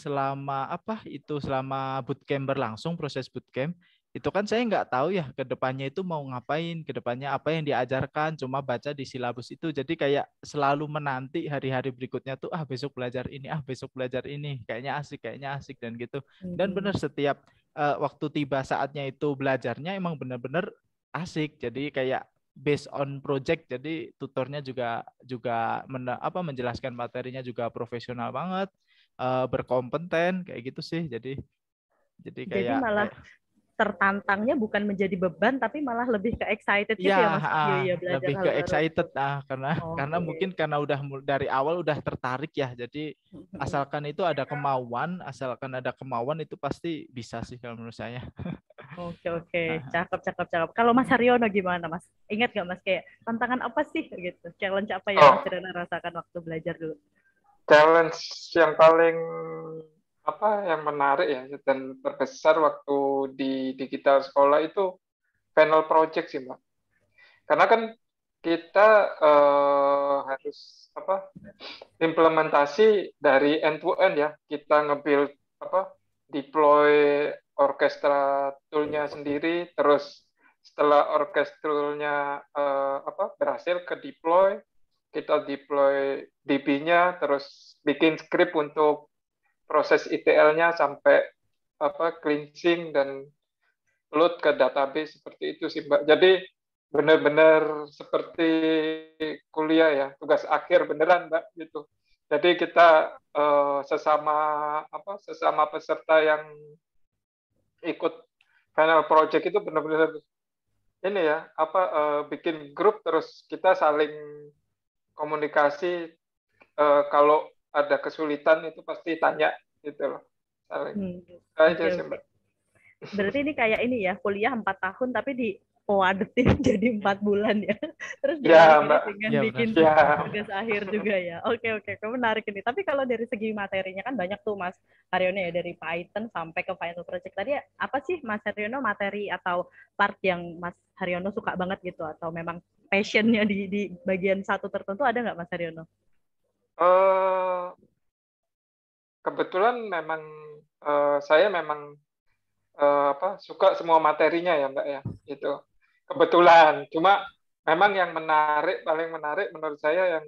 [SPEAKER 2] bootcamp berlangsung, proses bootcamp itu kan saya nggak tahu ya ke depannya itu mau ngapain, ke depannya apa yang diajarkan, cuma baca di silabus itu. Jadi kayak selalu menanti hari-hari berikutnya tuh, besok belajar ini, besok belajar ini, kayaknya asik dan gitu. Dan benar setiap waktu tiba saatnya itu belajarnya emang benar-benar asik. Jadi kayak based on project, jadi tutornya juga menjelaskan materinya juga profesional banget, berkompeten kayak gitu sih. Jadi kayak
[SPEAKER 1] malah tertantangnya bukan menjadi beban tapi malah lebih ke excited gitu ya Mas Wahyu ya, belajar
[SPEAKER 2] lebih
[SPEAKER 1] hal
[SPEAKER 2] ke
[SPEAKER 1] baru
[SPEAKER 2] excited
[SPEAKER 1] gitu.
[SPEAKER 2] mungkin karena udah dari awal udah tertarik ya. Jadi asalkan ada kemauan itu pasti bisa sih kalau menurut saya.
[SPEAKER 1] Oke. Cakep. Kalau Mas Haryono gimana Mas? Ingat nggak Mas kayak tantangan apa sih gitu? Challenge apa yang Mas Haryono rasakan waktu belajar dulu?
[SPEAKER 3] Challenge yang paling yang menarik ya dan terbesar waktu di digital sekolah itu panel project sih Mbak. Karena kan kita harus implementasi dari end to end ya. Kita nge-build deploy orkestra tool-nya sendiri, terus setelah orkestra-nya berhasil ke deploy, kita deploy DB-nya, terus bikin script untuk proses ETL-nya sampai cleansing dan load ke database seperti itu sih Mbak. Jadi benar-benar seperti kuliah ya, tugas akhir beneran Mbak gitu. Jadi kita sesama peserta yang ikut final project itu benar-benar ini ya, bikin grup terus kita saling komunikasi, kalau ada kesulitan itu pasti tanya gitu loh. Saling. Aja sih Mbak.
[SPEAKER 1] Berarti ini kayak ini ya, kuliah 4 tahun tapi dipadetin jadi 4 bulan ya. Terus dengan bikin tugas akhir juga ya. Oke, menarik ini. Tapi kalau dari segi materinya kan banyak tuh Mas Haryono ya, dari Python sampai ke final project. Tadi apa sih Mas Haryono materi atau part yang Mas Haryono suka banget gitu, atau memang passionnya di bagian satu tertentu, ada nggak Mas Haryono?
[SPEAKER 3] Kebetulan memang saya memang suka semua materinya ya Mbak ya, itu kebetulan. Cuma memang yang paling menarik menurut saya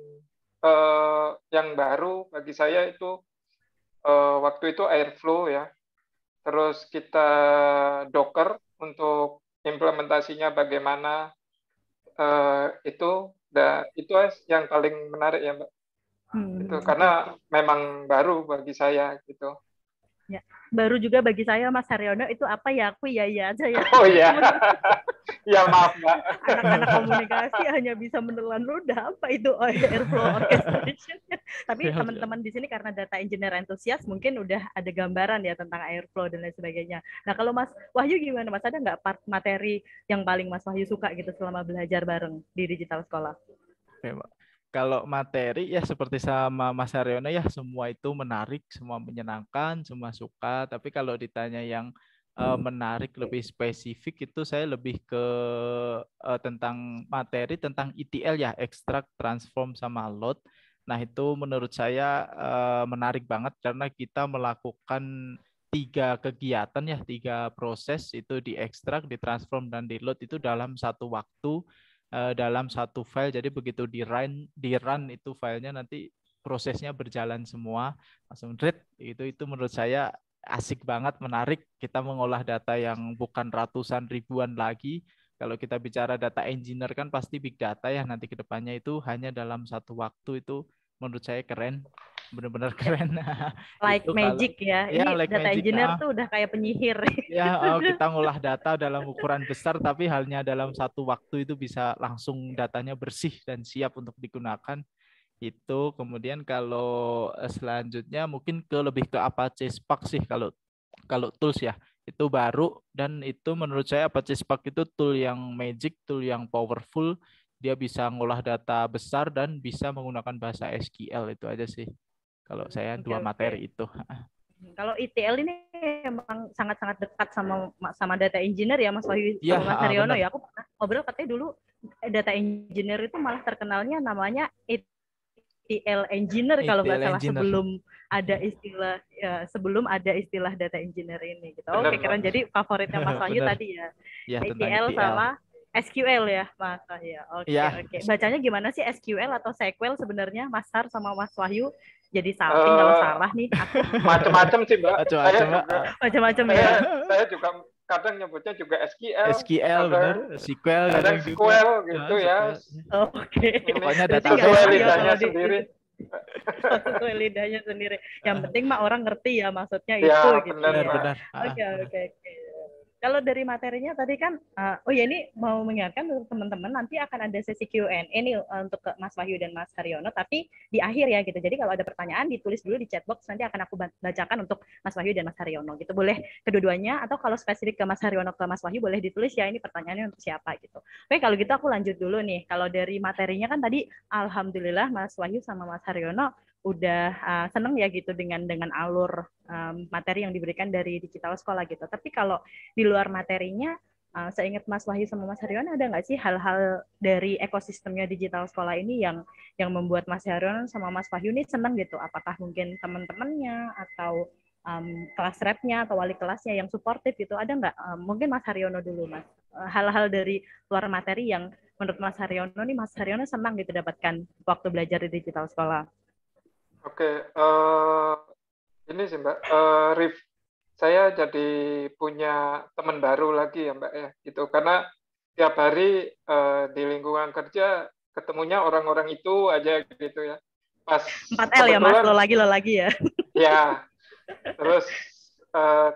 [SPEAKER 3] yang baru bagi saya itu waktu itu Airflow ya. Terus kita Docker untuk implementasinya bagaimana, itu yang paling menarik ya Mbak. Itu karena memang baru bagi saya gitu.
[SPEAKER 1] Ya, baru juga bagi saya Mas Haryono itu apa ya, aku ya aja ya.
[SPEAKER 3] Oh iya. Ya maaf Mbak.
[SPEAKER 1] Anak-anak komunikasi hanya bisa menelan ludah apa itu Airflow orchestration. Tapi teman-teman di sini karena data engineer entusias mungkin udah ada gambaran ya tentang Airflow dan lain sebagainya. Nah kalau Mas Wahyu gimana Mas? Ada nggak part materi yang paling Mas Wahyu suka gitu selama belajar bareng di digital sekolah?
[SPEAKER 2] Oke, Mbak. Kalau materi ya seperti sama Mas Haryono ya, semua itu menarik, semua menyenangkan, semua suka. Tapi kalau ditanya yang menarik lebih spesifik itu saya lebih ke tentang materi tentang ETL ya, extract, transform sama load. Nah itu menurut saya menarik banget karena kita melakukan 3 kegiatan ya, 3 proses itu diekstrak, ditransform dan di load itu dalam satu waktu, dalam satu file. Jadi begitu di run itu filenya nanti prosesnya berjalan semua langsung read. Itu menurut saya asik banget, menarik. Kita mengolah data yang bukan ratusan ribuan lagi. Kalau kita bicara data engineer kan pasti big data ya, nanti ke depannya itu hanya dalam satu waktu. Itu menurut saya keren, benar-benar keren.
[SPEAKER 1] Like
[SPEAKER 2] itu
[SPEAKER 1] magic ya. Ini like data magic, engineer tuh udah kayak penyihir.
[SPEAKER 2] Ya, kita ngolah data dalam ukuran besar, tapi halnya dalam satu waktu itu bisa langsung datanya bersih dan siap untuk digunakan. Itu kemudian kalau selanjutnya mungkin lebih ke Apache Spark sih kalau tools ya. Itu baru dan itu menurut saya Apache Spark itu tool yang magic, tool yang powerful. Dia bisa ngolah data besar dan bisa menggunakan bahasa SQL. Itu aja sih. Kalau saya 2 materi itu.
[SPEAKER 1] Kalau ITL ini emang sangat-sangat dekat sama data engineer ya Mas Wahyu
[SPEAKER 2] ya,
[SPEAKER 1] sama Mas Haryono
[SPEAKER 2] benar.
[SPEAKER 1] ya. Aku pernah ngobrol katanya dulu data engineer itu malah terkenalnya namanya ETL engineer kalau nggak salah
[SPEAKER 2] engineer.
[SPEAKER 1] sebelum ada istilah data engineer ini gitu.
[SPEAKER 3] Benar,
[SPEAKER 1] Oke, keren. Jadi favoritnya Mas Wahyu tadi ya.
[SPEAKER 2] Ya,
[SPEAKER 1] ETL sama SQL ya Mas Wahyu. Oke,
[SPEAKER 2] ya.
[SPEAKER 1] oke. Bacanya gimana sih SQL atau SQL sebenarnya Mas Har sama Mas Wahyu? Jadi salting kalau salah nih.
[SPEAKER 3] Macam-macam sih Mbak.
[SPEAKER 1] Macam-macam ya.
[SPEAKER 3] Saya juga kadang nyebutnya juga SQL.
[SPEAKER 2] SQL benar, SQL
[SPEAKER 3] kadang SQL gitu ya.
[SPEAKER 1] Oke.
[SPEAKER 2] Pokoknya data
[SPEAKER 3] sesuai lidahnya sendiri.
[SPEAKER 1] Sesuai lidahnya sendiri. Yang penting mah orang ngerti ya maksudnya
[SPEAKER 3] ya,
[SPEAKER 1] itu gitu.
[SPEAKER 2] Benar.
[SPEAKER 1] Oke. Kalau dari materinya tadi kan, ini mau mengingatkan untuk teman-teman nanti akan ada sesi Q&A ini untuk Mas Wahyu dan Mas Haryono, tapi di akhir ya gitu. Jadi kalau ada pertanyaan ditulis dulu di chat box, nanti akan aku bacakan untuk Mas Wahyu dan Mas Haryono gitu. Boleh kedua-duanya atau kalau spesifik ke Mas Haryono ke Mas Wahyu boleh ditulis ya ini pertanyaannya untuk siapa gitu. Oke, kalau gitu aku lanjut dulu nih. Kalau dari materinya kan tadi alhamdulillah Mas Wahyu sama Mas Haryono udah seneng ya gitu dengan alur materi yang diberikan dari digital sekolah gitu. Tapi kalau di luar materinya, seingat Mas Wahyu sama Mas Haryono ada nggak sih hal-hal dari ekosistemnya digital sekolah ini yang membuat Mas Haryono sama Mas Wahyu ini seneng gitu? Apakah mungkin teman-temannya atau kelas repnya atau wali kelasnya yang suportif gitu? Ada nggak? Mungkin Mas Haryono dulu Mas. Hal-hal dari luar materi yang menurut Mas Haryono nih Mas Haryono senang gitu dapatkan waktu belajar di digital sekolah.
[SPEAKER 3] Oke, ini sih Mbak, saya jadi punya teman baru lagi ya Mbak ya, gitu. Karena tiap hari di lingkungan kerja ketemunya orang-orang itu aja gitu ya. Pas
[SPEAKER 1] 4L ya Mas, lo lagi ya.
[SPEAKER 3] Ya, terus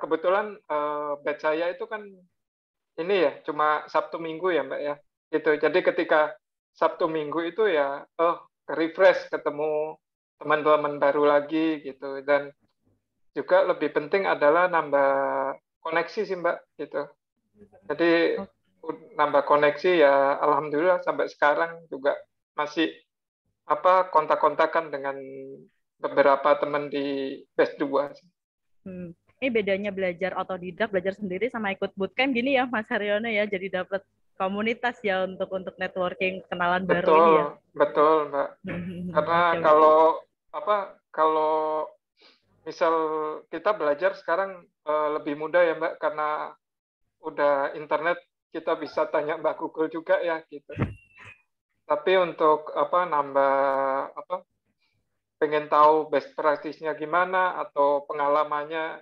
[SPEAKER 3] kebetulan batch saya itu kan ini ya, cuma Sabtu Minggu ya Mbak ya, gitu. Jadi ketika Sabtu Minggu itu ya, refresh ketemu teman-teman baru lagi gitu, dan juga lebih penting adalah nambah koneksi sih Mbak gitu. Jadi nambah koneksi ya, alhamdulillah sampai sekarang juga masih kontak-kontakan dengan beberapa teman di batch 2.
[SPEAKER 1] Ini bedanya belajar otodidak, belajar sendiri sama ikut bootcamp gini ya Mas Haryono ya, jadi dapat komunitas ya untuk networking, kenalan baru ini ya.
[SPEAKER 3] Betul Mbak. Karena kalau misal kita belajar sekarang lebih mudah ya Mbak, karena udah internet, kita bisa tanya Mbak Google juga ya gitu. Tapi untuk pengen tahu best practice-nya gimana atau pengalamannya,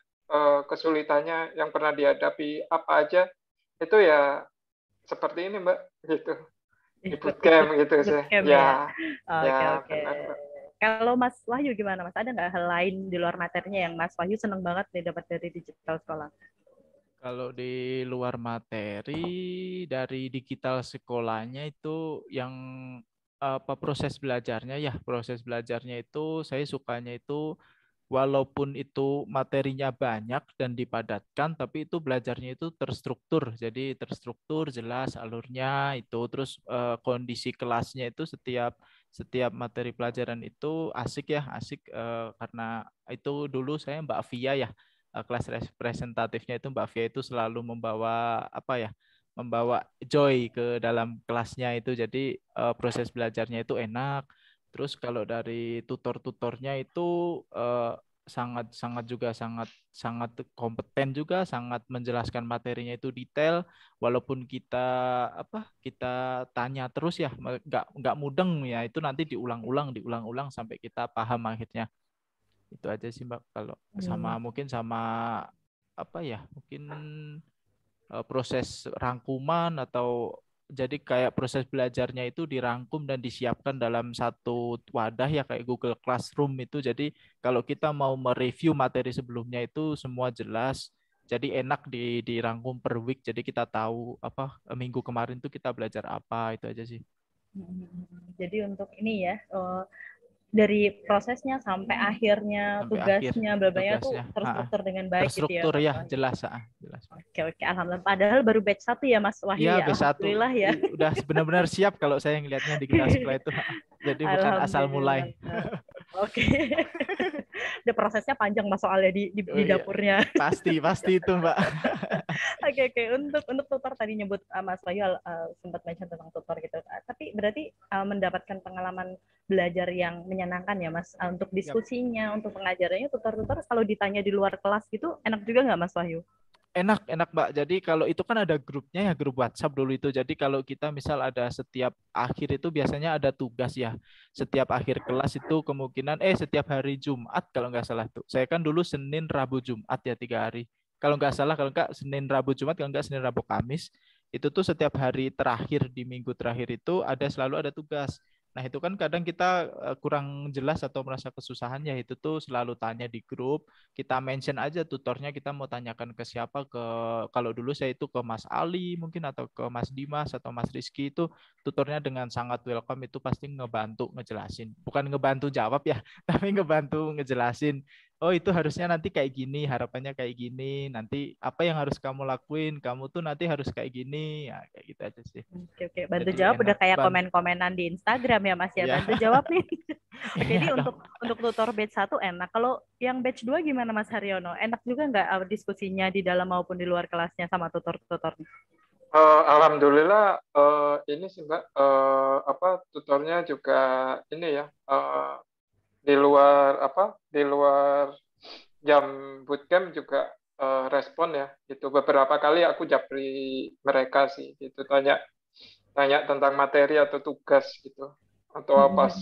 [SPEAKER 3] kesulitannya yang pernah dihadapi apa aja, itu ya seperti ini Mbak gitu. Di bootcamp gitu sih. Ya.
[SPEAKER 1] Oke. Kalau Mas Wahyu gimana Mas? Ada nggak hal lain di luar materinya yang Mas Wahyu seneng banget nih dapat dari digital sekolah?
[SPEAKER 2] Kalau di luar materi dari digital sekolahnya itu yang proses belajarnya itu saya sukanya itu walaupun itu materinya banyak dan dipadatkan, tapi itu belajarnya itu terstruktur. Jadi terstruktur, jelas alurnya itu, terus kondisi kelasnya itu setiap materi pelajaran itu asik karena itu dulu saya Mbak Via ya, kelas representatifnya itu Mbak Via itu selalu membawa membawa joy ke dalam kelasnya itu, jadi proses belajarnya itu enak. Terus kalau dari tutor-tutornya itu sangat kompeten juga, sangat menjelaskan materinya itu detail, walaupun kita tanya terus ya, nggak mudeng ya, itu nanti diulang-ulang sampai kita paham akhirnya. Itu aja sih Mbak. Kalau mungkin proses rangkuman, atau jadi kayak proses belajarnya itu dirangkum dan disiapkan dalam satu wadah ya, kayak Google Classroom itu. Jadi kalau kita mau mereview materi sebelumnya itu semua jelas, jadi enak dirangkum per week, jadi kita tahu minggu kemarin tuh kita belajar apa. Itu aja sih.
[SPEAKER 1] Jadi untuk ini ya, dari prosesnya sampai akhirnya tugasnya berbanyak tuh terstruktur dengan baik
[SPEAKER 2] terstruktur
[SPEAKER 1] gitu
[SPEAKER 2] ya, jelas.
[SPEAKER 1] Oke, alhamdulillah. Padahal baru batch 1 ya Mas Wahyu ya.
[SPEAKER 2] Alhamdulillah ya. Udah benar-benar siap kalau saya ngelihatnya di kelas sekolah itu. Jadi bukan asal mulai.
[SPEAKER 1] Oke. Udah prosesnya panjang Mas soalnya di dapurnya.
[SPEAKER 2] Pasti itu Mbak.
[SPEAKER 1] Oke. Untuk tutor tadi nyebut Mas Bayu sempat mention tentang tutor gitu. Tapi berarti mendapatkan pengalaman belajar yang menyenangkan ya Mas untuk diskusinya, untuk pengajarannya tutor-tutor kalau ditanya di luar kelas gitu enak juga nggak Mas Wahyu?
[SPEAKER 2] Enak Mbak. Jadi kalau itu kan ada grupnya ya, grup WhatsApp dulu itu. Jadi kalau kita misal ada setiap akhir itu biasanya ada tugas ya. Setiap akhir kelas itu kemungkinan setiap hari Jumat kalau nggak salah tuh. Saya kan dulu Senin, Rabu, Jumat ya 3 hari. Kalau nggak salah, kalau nggak Senin, Rabu, Jumat, kalau nggak Senin, Rabu, Kamis. Itu tuh setiap hari terakhir di minggu terakhir itu selalu ada tugas. Nah itu kan kadang kita kurang jelas atau merasa kesusahan ya, itu tuh selalu tanya di grup, kita mention aja tutornya, kita mau tanyakan ke siapa, kalau dulu saya itu ke Mas Ali mungkin atau ke Mas Dimas atau Mas Rizky, itu tutornya dengan sangat welcome, itu pasti ngebantu ngejelasin, bukan ngebantu jawab ya tapi ngebantu ngejelasin, oh itu harusnya nanti kayak gini, harapannya kayak gini, nanti apa yang harus kamu lakuin, kamu tuh nanti harus kayak gini ya, kayak gitu aja sih.
[SPEAKER 1] Oke. Bantu jadi jawab udah kayak komen-komenan di Instagram ya Mas ya, bantu jawab nih. Oke, jadi untuk tutor batch 1 enak. Kalau yang batch 2 gimana Mas Haryono? Enak juga nggak diskusinya di dalam maupun di luar kelasnya sama tutor-tutornya?
[SPEAKER 3] Alhamdulillah ini sih Mbak, tutornya juga ini ya, di luar jam bootcamp juga respon ya. Itu beberapa kali aku japri mereka sih, itu tanya tentang materi atau tugas gitu, atau pas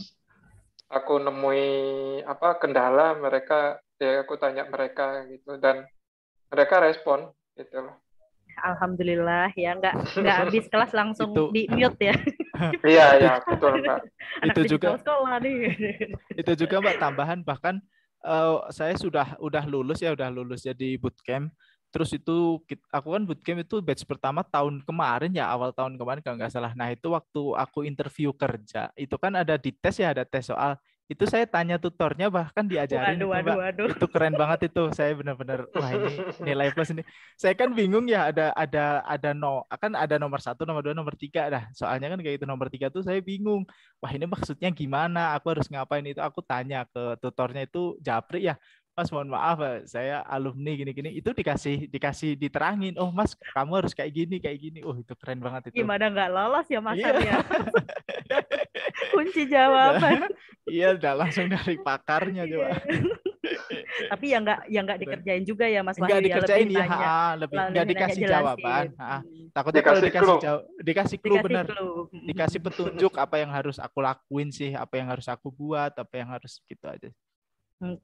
[SPEAKER 3] aku nemui kendala mereka ya aku tanya mereka gitu, dan mereka respon gitu loh.
[SPEAKER 1] Alhamdulillah ya, nggak habis kelas langsung di mute ya.
[SPEAKER 3] Iya betul Mbak.
[SPEAKER 1] Anak itu juga sekolah nih.
[SPEAKER 2] Itu juga Mbak tambahan, bahkan saya udah lulus jadi bootcamp. Terus itu aku kan bootcamp itu batch pertama tahun kemarin ya, awal tahun kemarin kalau nggak salah. Nah itu waktu aku interview kerja itu kan ada di tes ya, ada tes soal. Itu saya tanya tutornya, bahkan diajarin itu Mbak. Itu keren banget itu. Saya benar-benar wah ini nilai plus ini. Saya kan bingung ya, akan ada nomor 1, nomor 2, nomor 3 dah. Soalnya kan kayak itu nomor 3 tuh saya bingung. Wah ini maksudnya gimana? Aku harus ngapain itu? Aku tanya ke tutornya itu japri ya. Mas mohon maaf saya alumni gini-gini, itu dikasih diterangin, oh Mas kamu harus kayak gini, oh itu keren banget itu.
[SPEAKER 1] Gimana nggak lolos ya Mas ya? Kunci jawaban.
[SPEAKER 2] Iya udah langsung dari pakarnya coba.
[SPEAKER 1] Tapi yang nggak dikerjain juga ya Mas Wahyu,
[SPEAKER 2] nggak dikerjain
[SPEAKER 1] ya,
[SPEAKER 2] lebih nggak dikasih jawaban. Takutnya
[SPEAKER 3] dikasih
[SPEAKER 2] kalau
[SPEAKER 3] dikasih
[SPEAKER 2] clue bener, dikasih petunjuk apa yang harus aku lakuin sih, apa yang harus aku buat, apa yang harus gitu aja.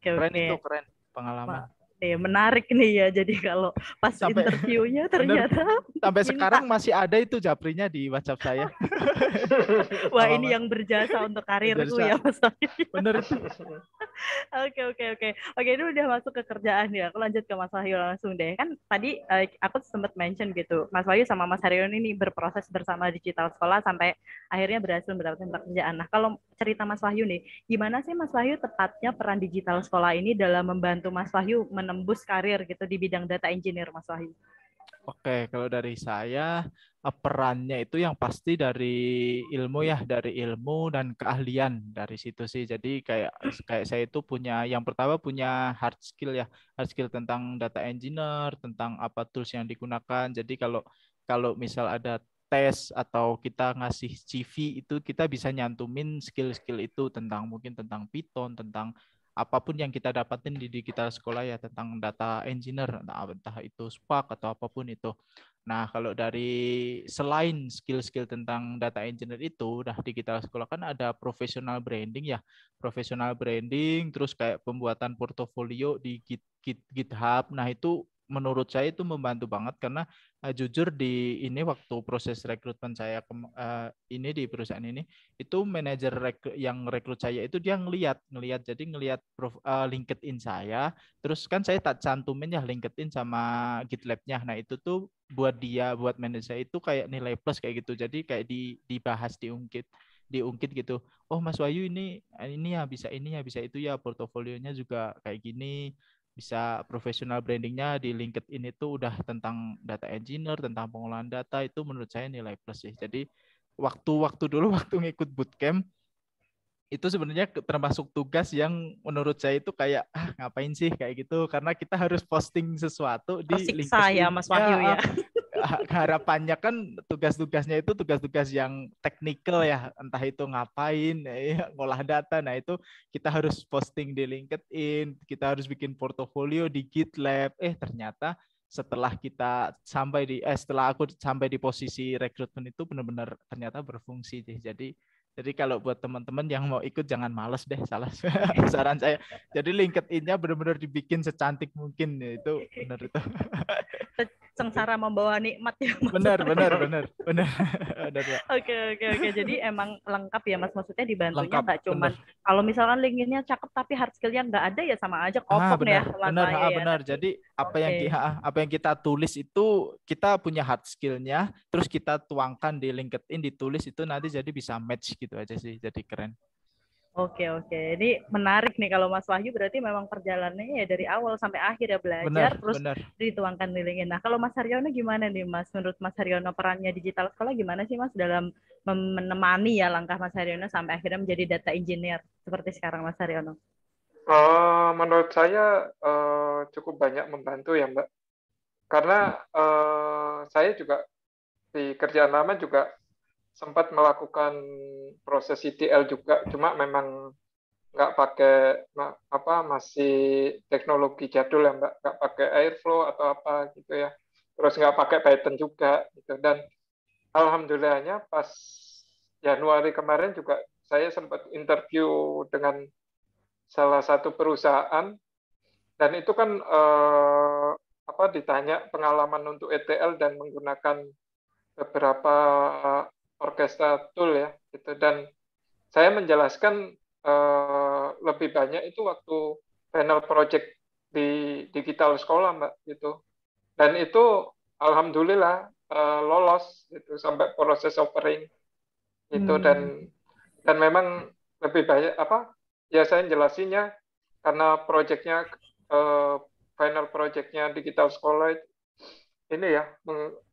[SPEAKER 2] Keren itu, keren pengalaman.
[SPEAKER 1] Menarik nih ya, jadi kalau pas interviewnya ternyata
[SPEAKER 2] sampai sekarang masih ada itu japrinya di WhatsApp saya.
[SPEAKER 1] Wah ini yang berjasa untuk karirku ya Mas.
[SPEAKER 2] Bener itu.
[SPEAKER 1] Oke, ini udah masuk ke kerjaan ya. Aku lanjut ke Mas Wahyu langsung deh. Kan tadi aku sempat mention gitu, Mas Wahyu sama Mas Haryono ini berproses bersama Digital Sekolah sampai akhirnya berhasil mendapatkan pekerjaan. Nah, kalau cerita Mas Wahyu nih, gimana sih Mas Wahyu tepatnya peran Digital Sekolah ini dalam membantu Mas Wahyu menembus karir gitu di bidang data engineer, Mas Wahyu?
[SPEAKER 2] Oke, kalau dari saya perannya itu yang pasti dari ilmu dan keahlian dari situ sih. Jadi kayak saya itu yang pertama punya hard skill ya, hard skill tentang data engineer, tentang apa tools yang digunakan. Jadi kalau misal ada tes atau kita ngasih CV itu kita bisa nyantumin skill-skill itu mungkin tentang Python, tentang apapun yang kita dapatin di digital sekolah ya, tentang data engineer, entah itu Spark atau apapun itu. Nah, kalau dari selain skill-skill tentang data engineer itu, digital sekolah kan ada professional branding ya. Professional branding, terus kayak pembuatan portofolio di GitHub. Nah, itu menurut saya itu membantu banget karena jujur di ini waktu proses rekrutmen saya ini di perusahaan ini, itu manajer yang rekrut saya itu dia ngelihat jadi LinkedIn saya, terus kan saya tak cantumin ya LinkedIn sama GitLab-nya. Nah itu tuh buat manajer saya itu kayak nilai plus kayak gitu, jadi kayak dibahas diungkit gitu. Oh Mas Wahyu ini ya bisa itu ya, portofolionya juga kayak gini, bisa professional brandingnya di LinkedIn itu udah tentang data engineer, tentang pengolahan data, itu menurut saya nilai plus sih. Jadi waktu ngikut bootcamp itu sebenarnya termasuk tugas yang menurut saya itu kayak ngapain sih kayak gitu, karena kita harus posting sesuatu di
[SPEAKER 1] Tersiksa ya
[SPEAKER 2] LinkedIn.
[SPEAKER 1] Mas Wahyu ya.
[SPEAKER 2] Harapannya kan tugas-tugasnya itu tugas-tugas yang teknikal ya, entah itu ngapain, ngolah data. Nah itu kita harus posting di LinkedIn, kita harus bikin portofolio di GitLab. Ternyata setelah aku sampai di posisi rekrutmen itu benar-benar ternyata berfungsi sih. Jadi kalau buat teman-teman yang mau ikut jangan males deh, saran saya. Jadi LinkedIn-nya benar-benar dibikin secantik mungkin, ya itu benar itu.
[SPEAKER 1] Sengsara membawa nikmat ya Mas.
[SPEAKER 2] Benar.
[SPEAKER 1] Oke. Jadi emang lengkap ya Mas, maksudnya dibantunya nggak cuman kalau misalkan LinkedIn-nya cakep tapi hard skill-nya nggak ada ya sama aja kopok ya Mas Wahyu ya.
[SPEAKER 2] Benar. Jadi apa yang kita tulis itu kita punya hard skill-nya, terus kita tuangkan di LinkedIn, ditulis itu nanti jadi bisa match gitu aja sih, jadi keren.
[SPEAKER 1] Oke. Ini menarik nih kalau Mas Wahyu berarti memang perjalanannya ya dari awal sampai akhir ya belajar terus dituangkan di LinkedIn. Nah, kalau Mas Haryono gimana nih Mas? Menurut Mas Haryono perannya digital sekolah gimana sih Mas dalam menemani ya langkah Mas Haryono sampai akhirnya menjadi data engineer seperti sekarang Mas Haryono?
[SPEAKER 3] Menurut saya cukup banyak membantu ya Mbak. Karena saya juga di kerjaan lama juga sempat melakukan proses ETL juga, cuma memang nggak pakai masih teknologi jadul ya Mbak, nggak pakai Airflow atau apa gitu ya, terus nggak pakai Python juga gitu. Dan alhamdulillahnya pas Januari kemarin juga saya sempat interview dengan salah satu perusahaan, dan itu kan ditanya pengalaman untuk ETL dan menggunakan beberapa orkestra tool ya gitu, dan saya menjelaskan lebih banyak itu waktu final project di digital sekolah Mbak gitu, dan itu alhamdulillah lolos gitu sampai proses offering gitu. Dan memang lebih banyak ya saya jelasinnya karena projectnya final projectnya digital sekolah ini ya,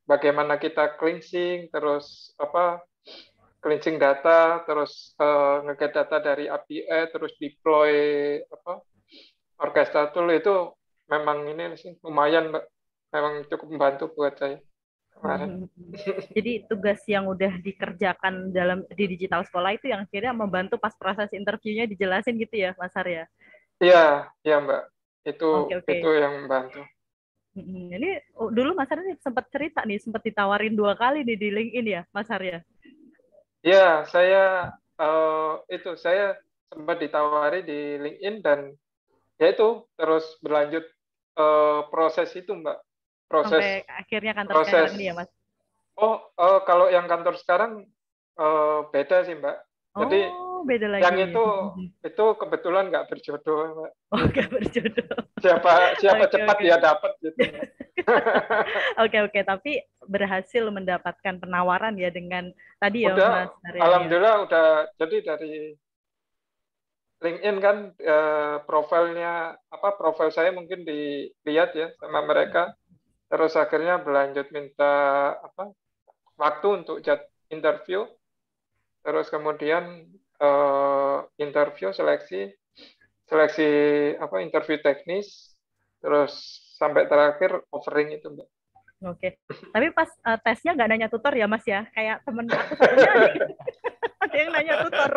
[SPEAKER 3] bagaimana kita cleansing, terus cleansing data, terus nge-get data dari API, terus deploy orkestra tool, itu memang ini sih lumayan Mbak, memang cukup membantu buat saya kemarin.
[SPEAKER 1] Jadi tugas yang udah dikerjakan di digital sekolah itu yang akhirnya membantu pas proses interviewnya dijelasin gitu ya Mas Arya?
[SPEAKER 3] Iya Mbak, itu yang membantu.
[SPEAKER 1] Ini dulu Mas Arya sempat cerita nih, sempat ditawarin 2 kali nih di LinkedIn ya Mas Arya?
[SPEAKER 3] Ya, saya saya sempat ditawari di LinkedIn, dan ya itu terus berlanjut proses itu Mbak.
[SPEAKER 1] Sampai akhirnya kantor sekarang ini ya Mas?
[SPEAKER 3] Kalau yang kantor sekarang beda sih Mbak. Jadi
[SPEAKER 1] beda lagi.
[SPEAKER 3] Yang itu kebetulan nggak berjodoh Mbak.
[SPEAKER 1] Nggak berjodoh.
[SPEAKER 3] Siapa cepat dia dapat gitu.
[SPEAKER 1] Oke, tapi berhasil mendapatkan penawaran ya dengan tadi ya Mas Arya.
[SPEAKER 3] Alhamdulillah udah, jadi dari LinkedIn kan profil saya mungkin dilihat ya sama mereka, terus akhirnya berlanjut minta waktu untuk interview, terus kemudian interview seleksi interview teknis, terus sampai terakhir offering itu Mbak.
[SPEAKER 1] Oke. Tapi pas tesnya nggak nanya tutor ya Mas ya? Kayak temen aku satunya ada yang nanya tutor.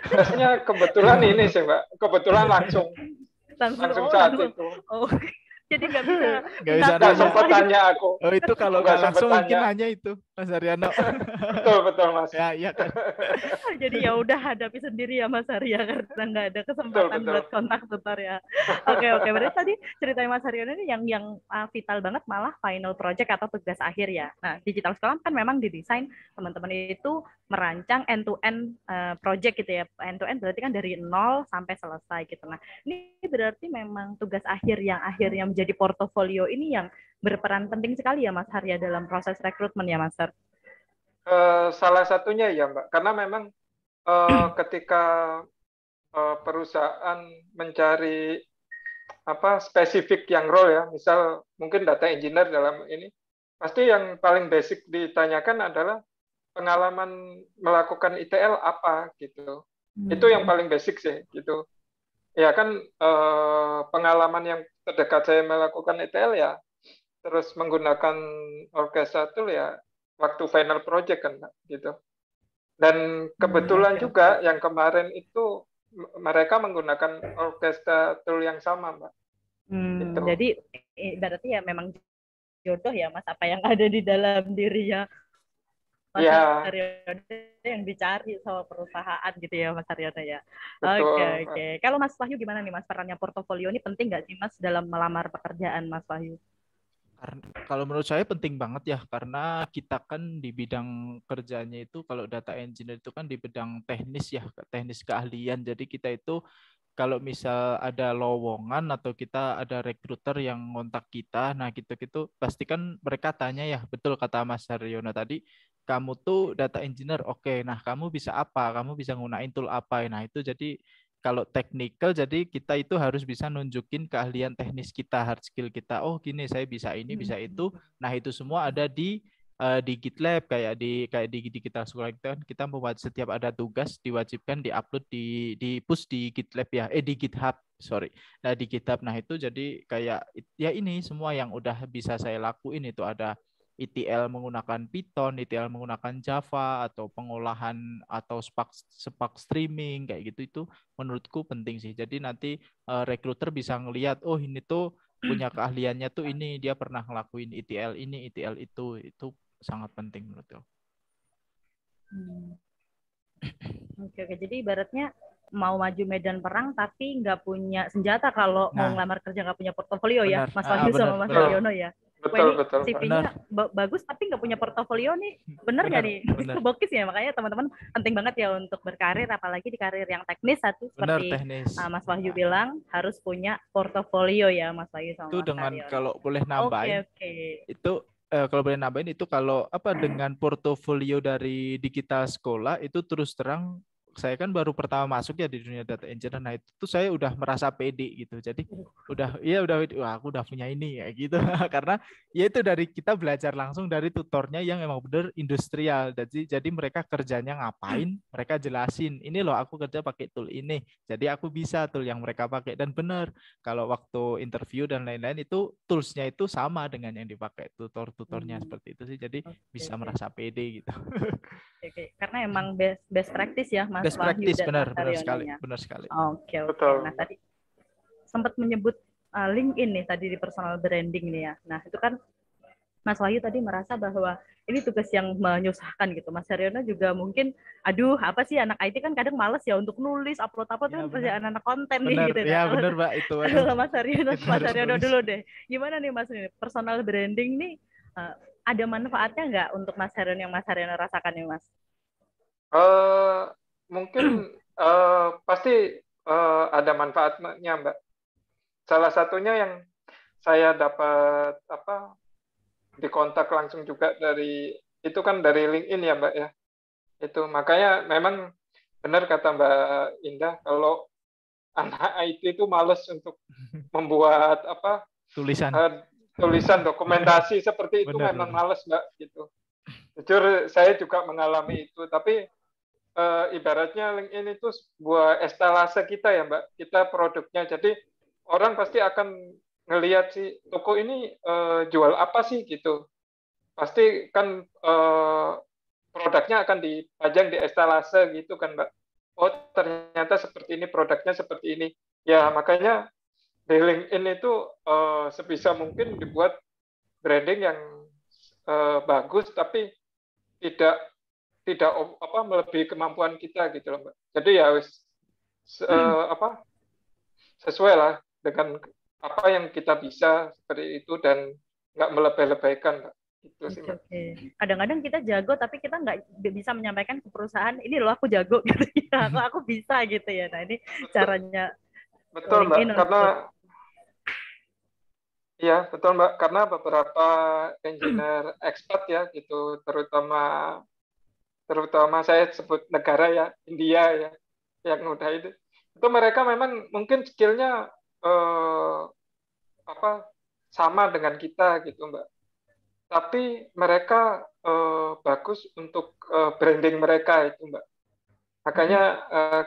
[SPEAKER 3] Tesnya kebetulan ini sih Mbak, kebetulan langsung saat itu.
[SPEAKER 1] Jadi nggak bisa
[SPEAKER 3] sempat tanya aku.
[SPEAKER 2] Itu kalau nggak langsung mungkin hanya itu Mas Haryono.
[SPEAKER 3] betul Mas.
[SPEAKER 2] Ya kan.
[SPEAKER 1] Jadi ya udah hadapi sendiri ya Mas Arya, karena nggak ada kesempatan buat kontak tutor ya. Oke. Berarti tadi ceritanya Mas Haryono ini yang vital banget malah final project atau tugas akhir ya. Nah, digital sekolah kan memang didesain teman-teman itu merancang end-to-end project gitu ya. End-to-end berarti kan dari nol sampai selesai gitu. Nah, ini berarti memang tugas akhir yang akhirnya menjadi portofolio ini yang berperan penting sekali ya Mas Harya dalam proses rekrutmen ya Mas Har?
[SPEAKER 3] Salah satunya ya Mbak, karena memang ketika perusahaan mencari spesifik yang role ya, misal mungkin data engineer dalam ini, pasti yang paling basic ditanyakan adalah pengalaman melakukan ITL apa gitu. Itu yang paling basic sih gitu. Ya kan pengalaman yang terdekat saya melakukan ITL ya terus menggunakan orkestra tool ya waktu final project kan Mbak, gitu. Dan kebetulan juga yang kemarin itu mereka menggunakan orkestra tool yang sama Mbak. Gitu.
[SPEAKER 1] Jadi berarti ya memang jodoh ya Mas apa yang ada di dalam dirinya Mas Haryono yang dicari sama perusahaan gitu ya Mas Haryono ya. Oke. Kalau Mas Wahyu gimana nih Mas, perannya portofolio ini penting nggak sih Mas dalam melamar pekerjaan Mas Wahyu?
[SPEAKER 2] Kalau menurut saya penting banget ya, karena kita kan di bidang kerjanya itu kalau data engineer itu kan di bidang teknis ya, teknis keahlian. Jadi kita itu kalau misal ada lowongan atau kita ada rekruter yang ngontak kita, nah gitu-gitu pasti kan mereka tanya ya, betul kata Mas Haryono tadi, kamu tuh data engineer, oke, nah kamu bisa apa? Kamu bisa gunain tool apa? Nah itu jadi kalau technical, jadi kita itu harus bisa nunjukin keahlian teknis kita, hard skill kita. Oh gini, saya bisa ini, bisa itu. Nah itu semua ada di GitLab, kayak di digital sekolah kita membuat setiap ada tugas diwajibkan diupload di push di GitLab ya, di GitHub, sorry. Nah di GitHub, nah itu jadi kayak ya ini semua yang udah bisa saya lakuin itu ada ETL menggunakan Python, ETL menggunakan Java, atau pengolahan atau Spark streaming kayak gitu, itu menurutku penting sih. Jadi nanti recruiter bisa ngelihat, oh ini tuh punya keahliannya tuh ini, dia pernah ngelakuin ETL ini, ETL itu sangat penting menurutku.
[SPEAKER 1] Oke. Jadi ibaratnya mau maju medan perang tapi nggak punya senjata kalau mau ngelamar kerja nggak punya portofolio ya, Mas Wahyu sama Mas Haryono ya.
[SPEAKER 3] Betul.
[SPEAKER 1] CV-nya bagus tapi nggak punya portofolio nih, bener nggak nih? Itu bokis ya, makanya teman-teman penting banget ya untuk berkarir, apalagi di karir yang teknis seperti Mas Wahyu bilang harus punya portofolio ya Mas Wahyu sama
[SPEAKER 2] itu
[SPEAKER 1] Mas
[SPEAKER 2] dengan
[SPEAKER 1] Haryono.
[SPEAKER 2] Kalau boleh nambahin, itu kalau boleh nambahin itu kalau dengan portofolio dari digital sekolah itu terus terang saya kan baru pertama masuk ya di dunia data engineer. Nah itu saya udah merasa pede gitu. Jadi wah aku udah punya ini ya gitu. Karena ya itu dari kita belajar langsung dari tutornya yang emang bener industrial. Jadi mereka kerjanya ngapain, mereka jelasin. Ini loh aku kerja pakai tool ini. Jadi aku bisa tool yang mereka pakai, dan bener kalau waktu interview dan lain-lain itu toolsnya itu sama dengan yang dipakai tutornya seperti itu sih. Jadi bisa merasa pede gitu.
[SPEAKER 1] Karena emang best practice ya Mas
[SPEAKER 2] best
[SPEAKER 1] Wahyu
[SPEAKER 2] practice,
[SPEAKER 1] dan
[SPEAKER 2] benar sekali.
[SPEAKER 1] Oke. Nah tadi sempat menyebut LinkedIn nih tadi di personal branding nih ya. Nah itu kan Mas Wahyu tadi merasa bahwa ini tugas yang menyusahkan gitu. Mas Haryono juga mungkin, aduh apa sih anak IT kan kadang males ya untuk nulis, upload kan kerjaan anak konten nih gitu.
[SPEAKER 2] Ya benar Mbak itu.
[SPEAKER 1] Mas Haryono dulu deh. Gimana nih Mas ini personal branding nih ada manfaatnya nggak untuk Mas Haryono yang Mas Haryono rasakan nih Mas?
[SPEAKER 3] Mungkin pasti ada manfaatnya Mbak. Salah satunya yang saya dapat dikontak langsung juga dari itu kan dari LinkedIn ya Mbak ya. Itu makanya memang benar kata Mbak Indah, kalau anak IT itu males untuk membuat tulisan dokumentasi seperti itu, memang males Mbak gitu. Jujur saya juga mengalami itu, tapi ibaratnya LinkedIn itu sebuah estalase kita ya Mbak, kita produknya. Jadi orang pasti akan ngelihat sih toko ini jual apa sih gitu. Pasti kan produknya akan dipajang di estalase gitu kan Mbak. Oh ternyata seperti ini, produknya seperti ini. Ya makanya di LinkedIn itu sebisa mungkin dibuat branding yang bagus, tapi tidak melebihi kemampuan kita gitu loh Mbak. Jadi ya sesuai lah dengan apa yang kita bisa seperti itu, dan nggak melebay-lebaykan Mbak. Gitu sih, Mbak.
[SPEAKER 1] Kadang-kadang kita jago tapi kita nggak bisa menyampaikan ke perusahaan ini loh aku jago gitu ya, aku bisa gitu ya. Nah ini caranya
[SPEAKER 3] betul Mbak, karena beberapa engineer expert ya gitu, terutama saya sebut negara ya, India ya, yang udah itu mereka memang mungkin skillnya sama dengan kita gitu Mbak, tapi mereka bagus untuk branding mereka itu, Mbak. Makanya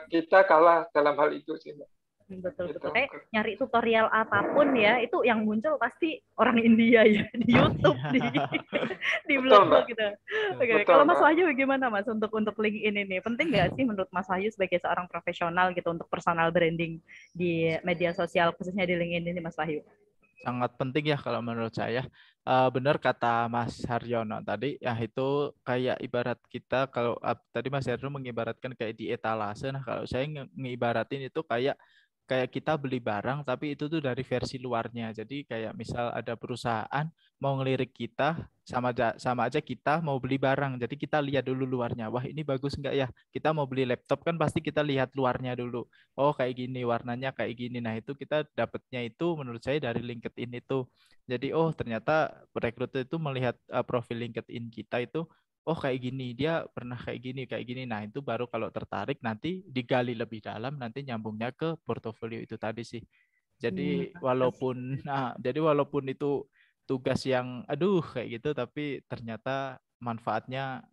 [SPEAKER 3] kita kalah dalam hal itu sih, Mbak.
[SPEAKER 1] Betul-betul. Kayak nyari tutorial apapun ya, itu yang muncul pasti orang India ya, di YouTube, di blog-blog gitu. Oke, kalau Mas Wahyu gimana Mas untuk LinkedIn ini? Penting nggak sih menurut Mas Wahyu sebagai seorang profesional gitu untuk personal branding di media sosial, khususnya di LinkedIn ini, Mas Wahyu?
[SPEAKER 2] Sangat penting ya kalau menurut saya. Benar kata Mas Haryono tadi, ya itu kayak ibarat kita, kalau tadi Mas Haryono mengibaratkan kayak di etalase. Nah, kalau saya ngibaratin itu kayak kita beli barang tapi itu tuh dari versi luarnya. Jadi kayak misal ada perusahaan mau ngelirik kita, sama aja kita mau beli barang. Jadi kita lihat dulu luarnya. Wah, ini bagus enggak ya? Kita mau beli laptop kan pasti kita lihat luarnya dulu. Oh, kayak gini, warnanya kayak gini. Nah, itu kita dapatnya itu menurut saya dari LinkedIn itu. Jadi oh, ternyata rekruter itu melihat profil LinkedIn kita itu, oh kayak gini, dia pernah kayak gini. Nah, itu baru kalau tertarik nanti digali lebih dalam, nanti nyambungnya ke portofolio itu tadi sih. Jadi walaupun itu tugas yang aduh kayak gitu, tapi ternyata manfaatnya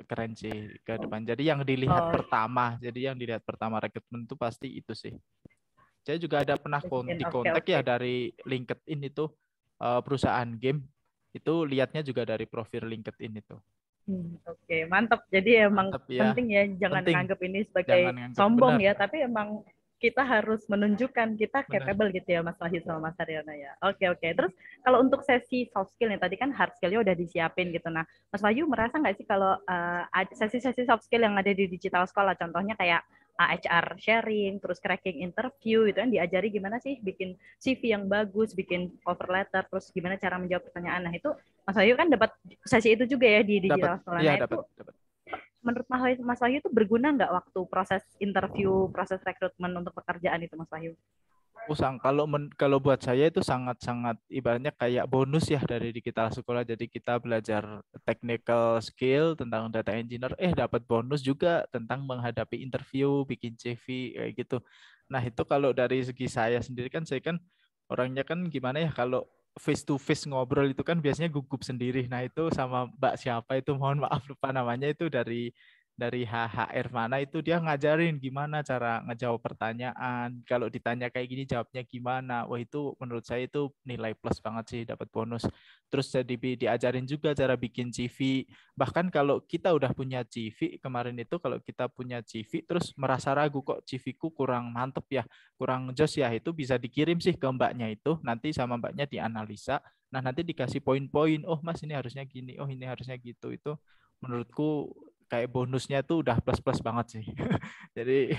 [SPEAKER 2] keren sih ke depan. Jadi yang dilihat pertama rekrutmen itu pasti itu sih. Saya juga ada pernah kontak ya dari LinkedIn itu, perusahaan game itu lihatnya juga dari profil LinkedIn itu.
[SPEAKER 1] Oke, mantap. Jadi emang penting ya, jangan nganggap ini sebagai sombong ya, tapi emang kita harus menunjukkan kita capable gitu ya, Mas Wahyu sama Mas Haryono ya. Oke. Terus kalau untuk sesi soft skill nih, tadi kan hard skill-nya udah disiapin gitu. Nah, Mas Wahyu merasa nggak sih kalau sesi-sesi soft skill yang ada di digital sekolah, contohnya kayak HR sharing, terus cracking interview itu kan diajari gimana sih bikin CV yang bagus, bikin cover letter, terus gimana cara menjawab pertanyaan. Nah, itu Mas Wahyu kan dapat sesi itu juga ya di digital sekolah. Nah, itu menurut Mas Wahyu itu berguna nggak waktu proses interview, proses rekrutmen untuk pekerjaan itu, Mas Wahyu?
[SPEAKER 2] Kalau buat saya itu sangat-sangat ibaratnya kayak bonus ya dari digital sekolah. Jadi kita belajar technical skill tentang data engineer, dapat bonus juga tentang menghadapi interview, bikin CV kayak gitu. Nah, itu kalau dari segi saya sendiri kan, saya kan orangnya kan gimana ya, kalau face to face ngobrol itu kan biasanya gugup sendiri. Nah, itu sama Mbak siapa itu, mohon maaf lupa namanya, itu dari HR mana itu, dia ngajarin gimana cara ngejawab pertanyaan. Kalau ditanya kayak gini jawabnya gimana. Wah, itu menurut saya itu nilai plus banget sih, dapat bonus. Terus jadi diajarin juga cara bikin CV. Bahkan kalau kita udah punya CV, kemarin itu kalau kita punya CV terus merasa ragu kok CV-ku kurang mantep ya, kurang jos ya, itu bisa dikirim sih ke mbaknya itu, nanti sama mbaknya dianalisa. Nah, nanti dikasih poin-poin, oh Mas ini harusnya gini, oh ini harusnya gitu. Itu menurutku kayak bonusnya tuh udah plus-plus banget sih. Jadi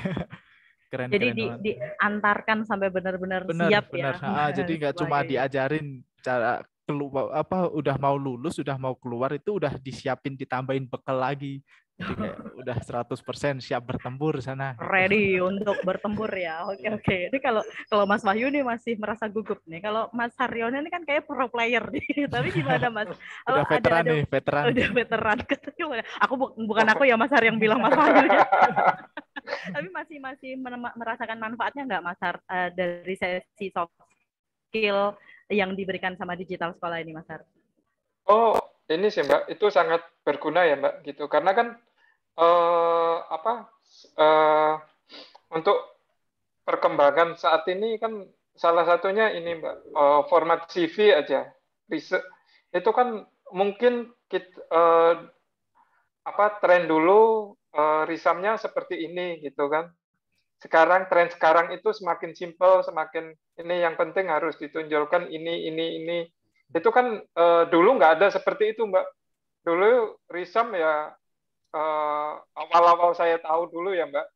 [SPEAKER 2] keren.
[SPEAKER 1] Jadi diantarkan sampai benar-benar siap
[SPEAKER 2] bener.
[SPEAKER 1] ya.
[SPEAKER 2] Jadi nggak cuma diajarin cara keluar, udah mau lulus, udah mau keluar itu udah disiapin, ditambahin bekal lagi. Jadi kayak udah 100% siap bertempur sana.
[SPEAKER 1] Ready untuk bertempur ya. Oke. Ini kalau Mas Wahyu nih masih merasa gugup nih. Kalau Mas Haryono ini kan kayak pro player nih. Tapi gimana Mas?
[SPEAKER 2] Udah veteran nih, veteran.
[SPEAKER 1] Udah veteran. Aku bukan aku ya Mas Har yang bilang Mas Wahyu ya. Tapi masih merasakan manfaatnya nggak Mas Har dari sesi soft skill yang diberikan sama digital sekolah ini, Mas Har?
[SPEAKER 3] Oh, ini sih Mbak, itu sangat berguna ya Mbak, gitu. Karena kan untuk perkembangan saat ini kan salah satunya ini Mbak, format CV aja, riset itu kan mungkin tren dulu risamnya seperti ini gitu kan. Tren sekarang itu semakin simpel, semakin ini yang penting harus ditonjolkan ini. Itu kan dulu nggak ada seperti itu Mbak. Dulu risam ya awal-awal saya tahu dulu ya Mbak,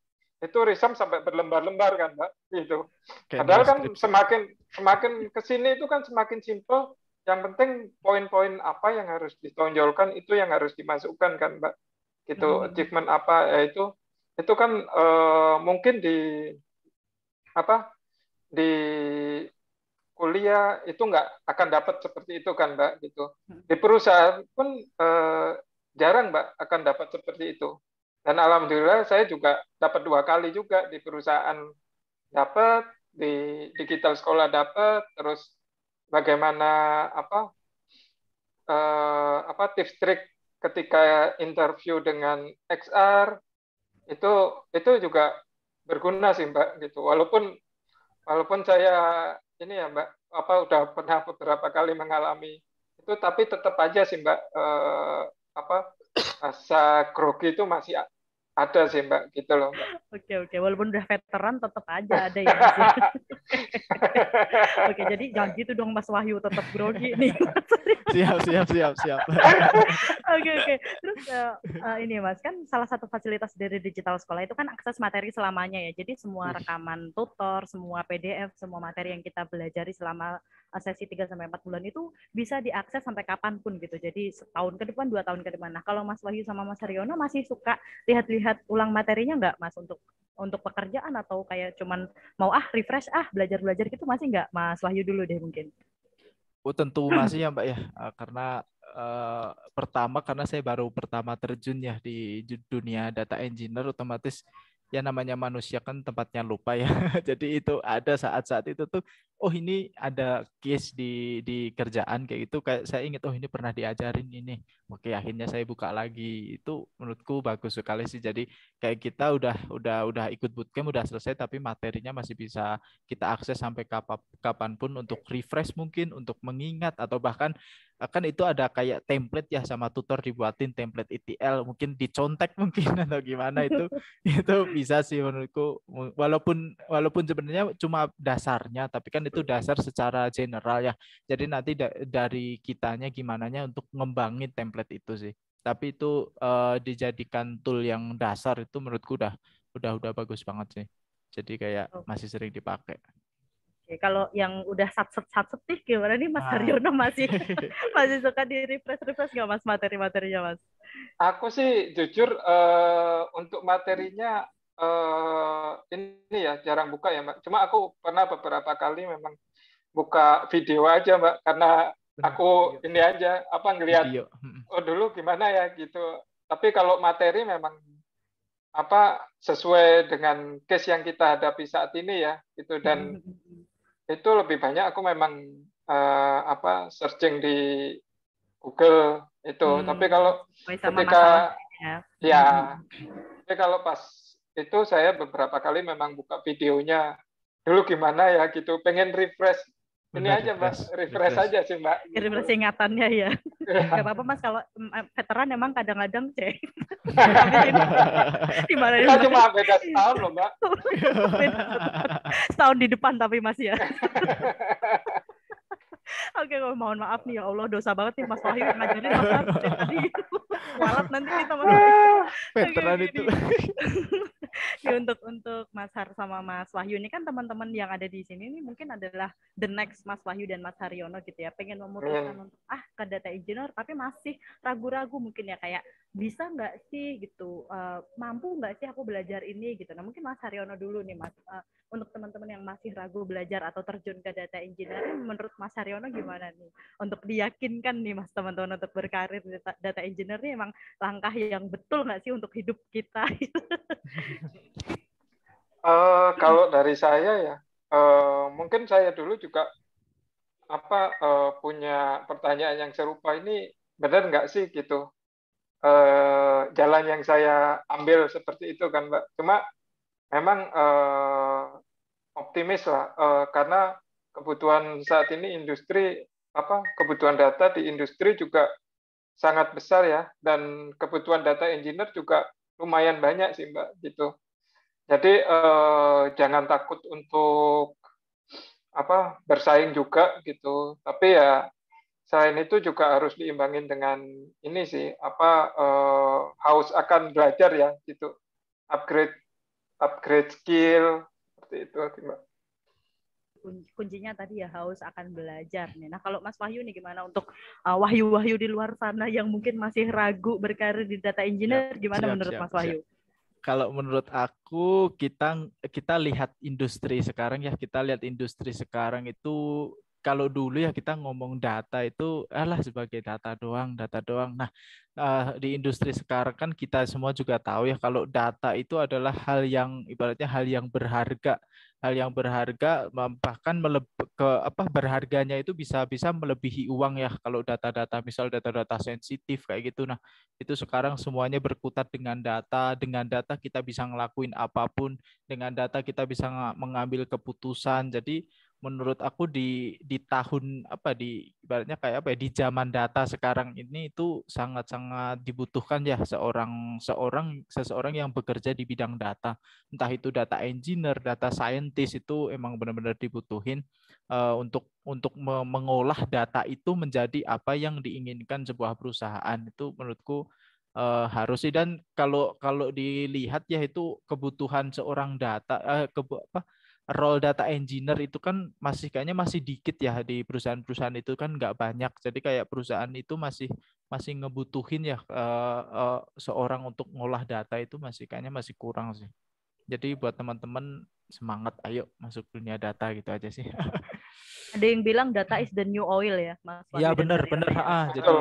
[SPEAKER 3] itu risam sampai berlembar-lembar kan Mbak, gitu. Padahal kan semakin kesini itu kan semakin simpel. Yang penting poin-poin apa yang harus ditonjolkan, itu yang harus dimasukkan kan Mbak, gitu. Achievement apa ya itu kan mungkin di kuliah itu nggak akan dapat seperti itu kan Mbak, gitu. Di perusahaan pun jarang Mbak akan dapat seperti itu. Dan alhamdulillah saya juga dapat 2 kali juga, di perusahaan dapat, di digital sekolah dapat, terus bagaimana tips trik ketika interview dengan XR itu juga berguna sih Mbak gitu. Walaupun saya ini ya Mbak udah pernah beberapa kali mengalami itu, tapi tetap aja sih Mbak rasa grogi itu masih ada sih Mbak gitu loh Mbak.
[SPEAKER 1] Oke, walaupun udah veteran tetap aja ada ya Mas. Oke, jadi jangan gitu dong Mas Wahyu, tetap grogi nih.
[SPEAKER 2] Siap.
[SPEAKER 1] Oke. Terus ini Mas, kan salah satu fasilitas dari digital sekolah itu kan akses materi selamanya ya. Jadi semua rekaman tutor, semua PDF, semua materi yang kita pelajari selama sesi 3-4 bulan itu bisa diakses sampai kapanpun gitu. Jadi setahun ke depan, 2 tahun ke depan. Nah, kalau Mas Wahyu sama Mas Haryono masih suka lihat-lihat ulang materinya nggak Mas untuk pekerjaan, atau kayak cuman mau refresh belajar gitu, masih nggak? Mas Wahyu dulu deh mungkin.
[SPEAKER 2] Tentu masih ya Mbak ya, karena pertama karena saya baru pertama terjun ya di dunia data engineer, otomatis ya namanya manusia kan tempatnya lupa ya. Jadi itu ada saat-saat itu tuh, oh ini ada case di kerjaan kayak gitu, kayak saya ingat oh ini pernah diajarin ini. Oke, akhirnya saya buka lagi. Itu menurutku bagus sekali sih. Jadi kayak kita udah ikut bootcamp, udah selesai, tapi materinya masih bisa kita akses sampai kapanpun untuk refresh mungkin, untuk mengingat, atau bahkan kan itu ada kayak template ya sama tutor, dibuatin template ETL, mungkin dicontek mungkin atau gimana itu bisa sih menurutku, walaupun sebenarnya cuma dasarnya, tapi kan itu dasar secara general ya. Jadi nanti dari kitanya gimananya untuk ngembangin template itu sih. Tapi itu dijadikan tool yang dasar itu menurutku udah bagus banget sih. Jadi kayak masih sering dipakai.
[SPEAKER 1] Oke, kalau yang udah satset gimana nih Mas Haryono, masih suka di refresh nggak Mas materi-materinya Mas?
[SPEAKER 3] Aku sih jujur untuk materinya ini ya jarang buka ya Mbak. Cuma aku pernah beberapa kali memang buka video aja Mbak, karena aku ini aja ngelihat oh dulu gimana ya gitu. Tapi kalau materi memang sesuai dengan case yang kita hadapi saat ini ya gitu, dan itu lebih banyak aku memang searching di Google itu. Tapi kalau ketika tapi kalau pas itu saya beberapa kali memang buka videonya dulu gimana ya gitu, pengen refresh. Ini aja Mbak, refresh aja sih Mbak.
[SPEAKER 1] Refresh ingatannya ya. Gak apa-apa Mas, kalau veteran emang kadang-kadang cek.
[SPEAKER 3] Kita cuma beda setahun loh Mbak.
[SPEAKER 1] Setahun di depan tapi Mas ya. Oke, mohon maaf nih ya Allah, dosa banget nih Mas Wahyu ngajarin Mas Har tadi. Walat nanti kita Mas
[SPEAKER 2] veteran itu.
[SPEAKER 1] Ya, untuk Mas Har sama Mas Wahyu ini kan teman-teman yang ada di sini nih mungkin adalah the next Mas Wahyu dan Mas Haryono gitu ya, pengen memutuskan untuk ke data engineer tapi masih ragu-ragu mungkin ya, kayak bisa nggak sih gitu, mampu nggak sih aku belajar ini gitu. Nah mungkin Mas Haryono dulu nih Mas, untuk teman-teman yang masih ragu belajar atau terjun ke data engineer, menurut Mas Haryono gimana nih untuk diyakinkan nih Mas teman-teman untuk berkarir di data engineer ini, emang langkah yang betul nggak sih untuk hidup kita?
[SPEAKER 3] Kalau dari saya ya, mungkin saya dulu juga punya pertanyaan yang serupa, ini benar nggak sih gitu jalan yang saya ambil seperti itu kan Mbak. Cuma memang optimis lah karena kebutuhan saat ini industri kebutuhan data di industri juga sangat besar ya, dan kebutuhan data engineer juga lumayan banyak sih Mbak gitu. Jadi jangan takut untuk bersaing juga gitu. Tapi ya selain itu juga harus diimbangin dengan ini sih haus akan belajar ya gitu. Upgrade skill seperti itu Mbak.
[SPEAKER 1] Kuncinya tadi ya haus akan belajar nih. Nah kalau Mas Wahyu nih gimana untuk wahyu-wahyu di luar sana yang mungkin masih ragu berkarir di data engineer, gimana menurut Mas Wahyu?
[SPEAKER 2] Kalau menurut aku kita lihat industri sekarang ya, kita lihat industri sekarang itu, kalau dulu ya kita ngomong data itu sebagai data doang. Nah, di industri sekarang kan kita semua juga tahu ya kalau data itu adalah hal yang ibaratnya hal yang berharga. hal yang berharga, bahkan berharganya itu bisa melebihi uang ya, kalau data-data, misal data-data sensitif kayak gitu. Nah, itu sekarang semuanya berkutat dengan data kita bisa ngelakuin apapun, dengan data kita bisa mengambil keputusan. Jadi menurut aku di tahun ibaratnya kayak di zaman data sekarang ini itu sangat-sangat dibutuhkan ya seseorang yang bekerja di bidang data, entah itu data engineer, data scientist, itu emang benar-benar dibutuhin untuk mengolah data itu menjadi apa yang diinginkan sebuah perusahaan. Itu menurutku harus sih. Dan kalau dilihat ya, itu kebutuhan seorang role data engineer itu kan kayaknya masih dikit ya di perusahaan-perusahaan itu, kan nggak banyak. Jadi kayak perusahaan itu masih ngebutuhin ya seorang untuk ngolah data, itu kayaknya masih kurang sih. Jadi buat teman-teman, semangat, ayo masuk dunia data gitu aja sih.
[SPEAKER 1] Ada yang bilang data is the new oil ya, Mas.
[SPEAKER 2] Iya, benar. Jadi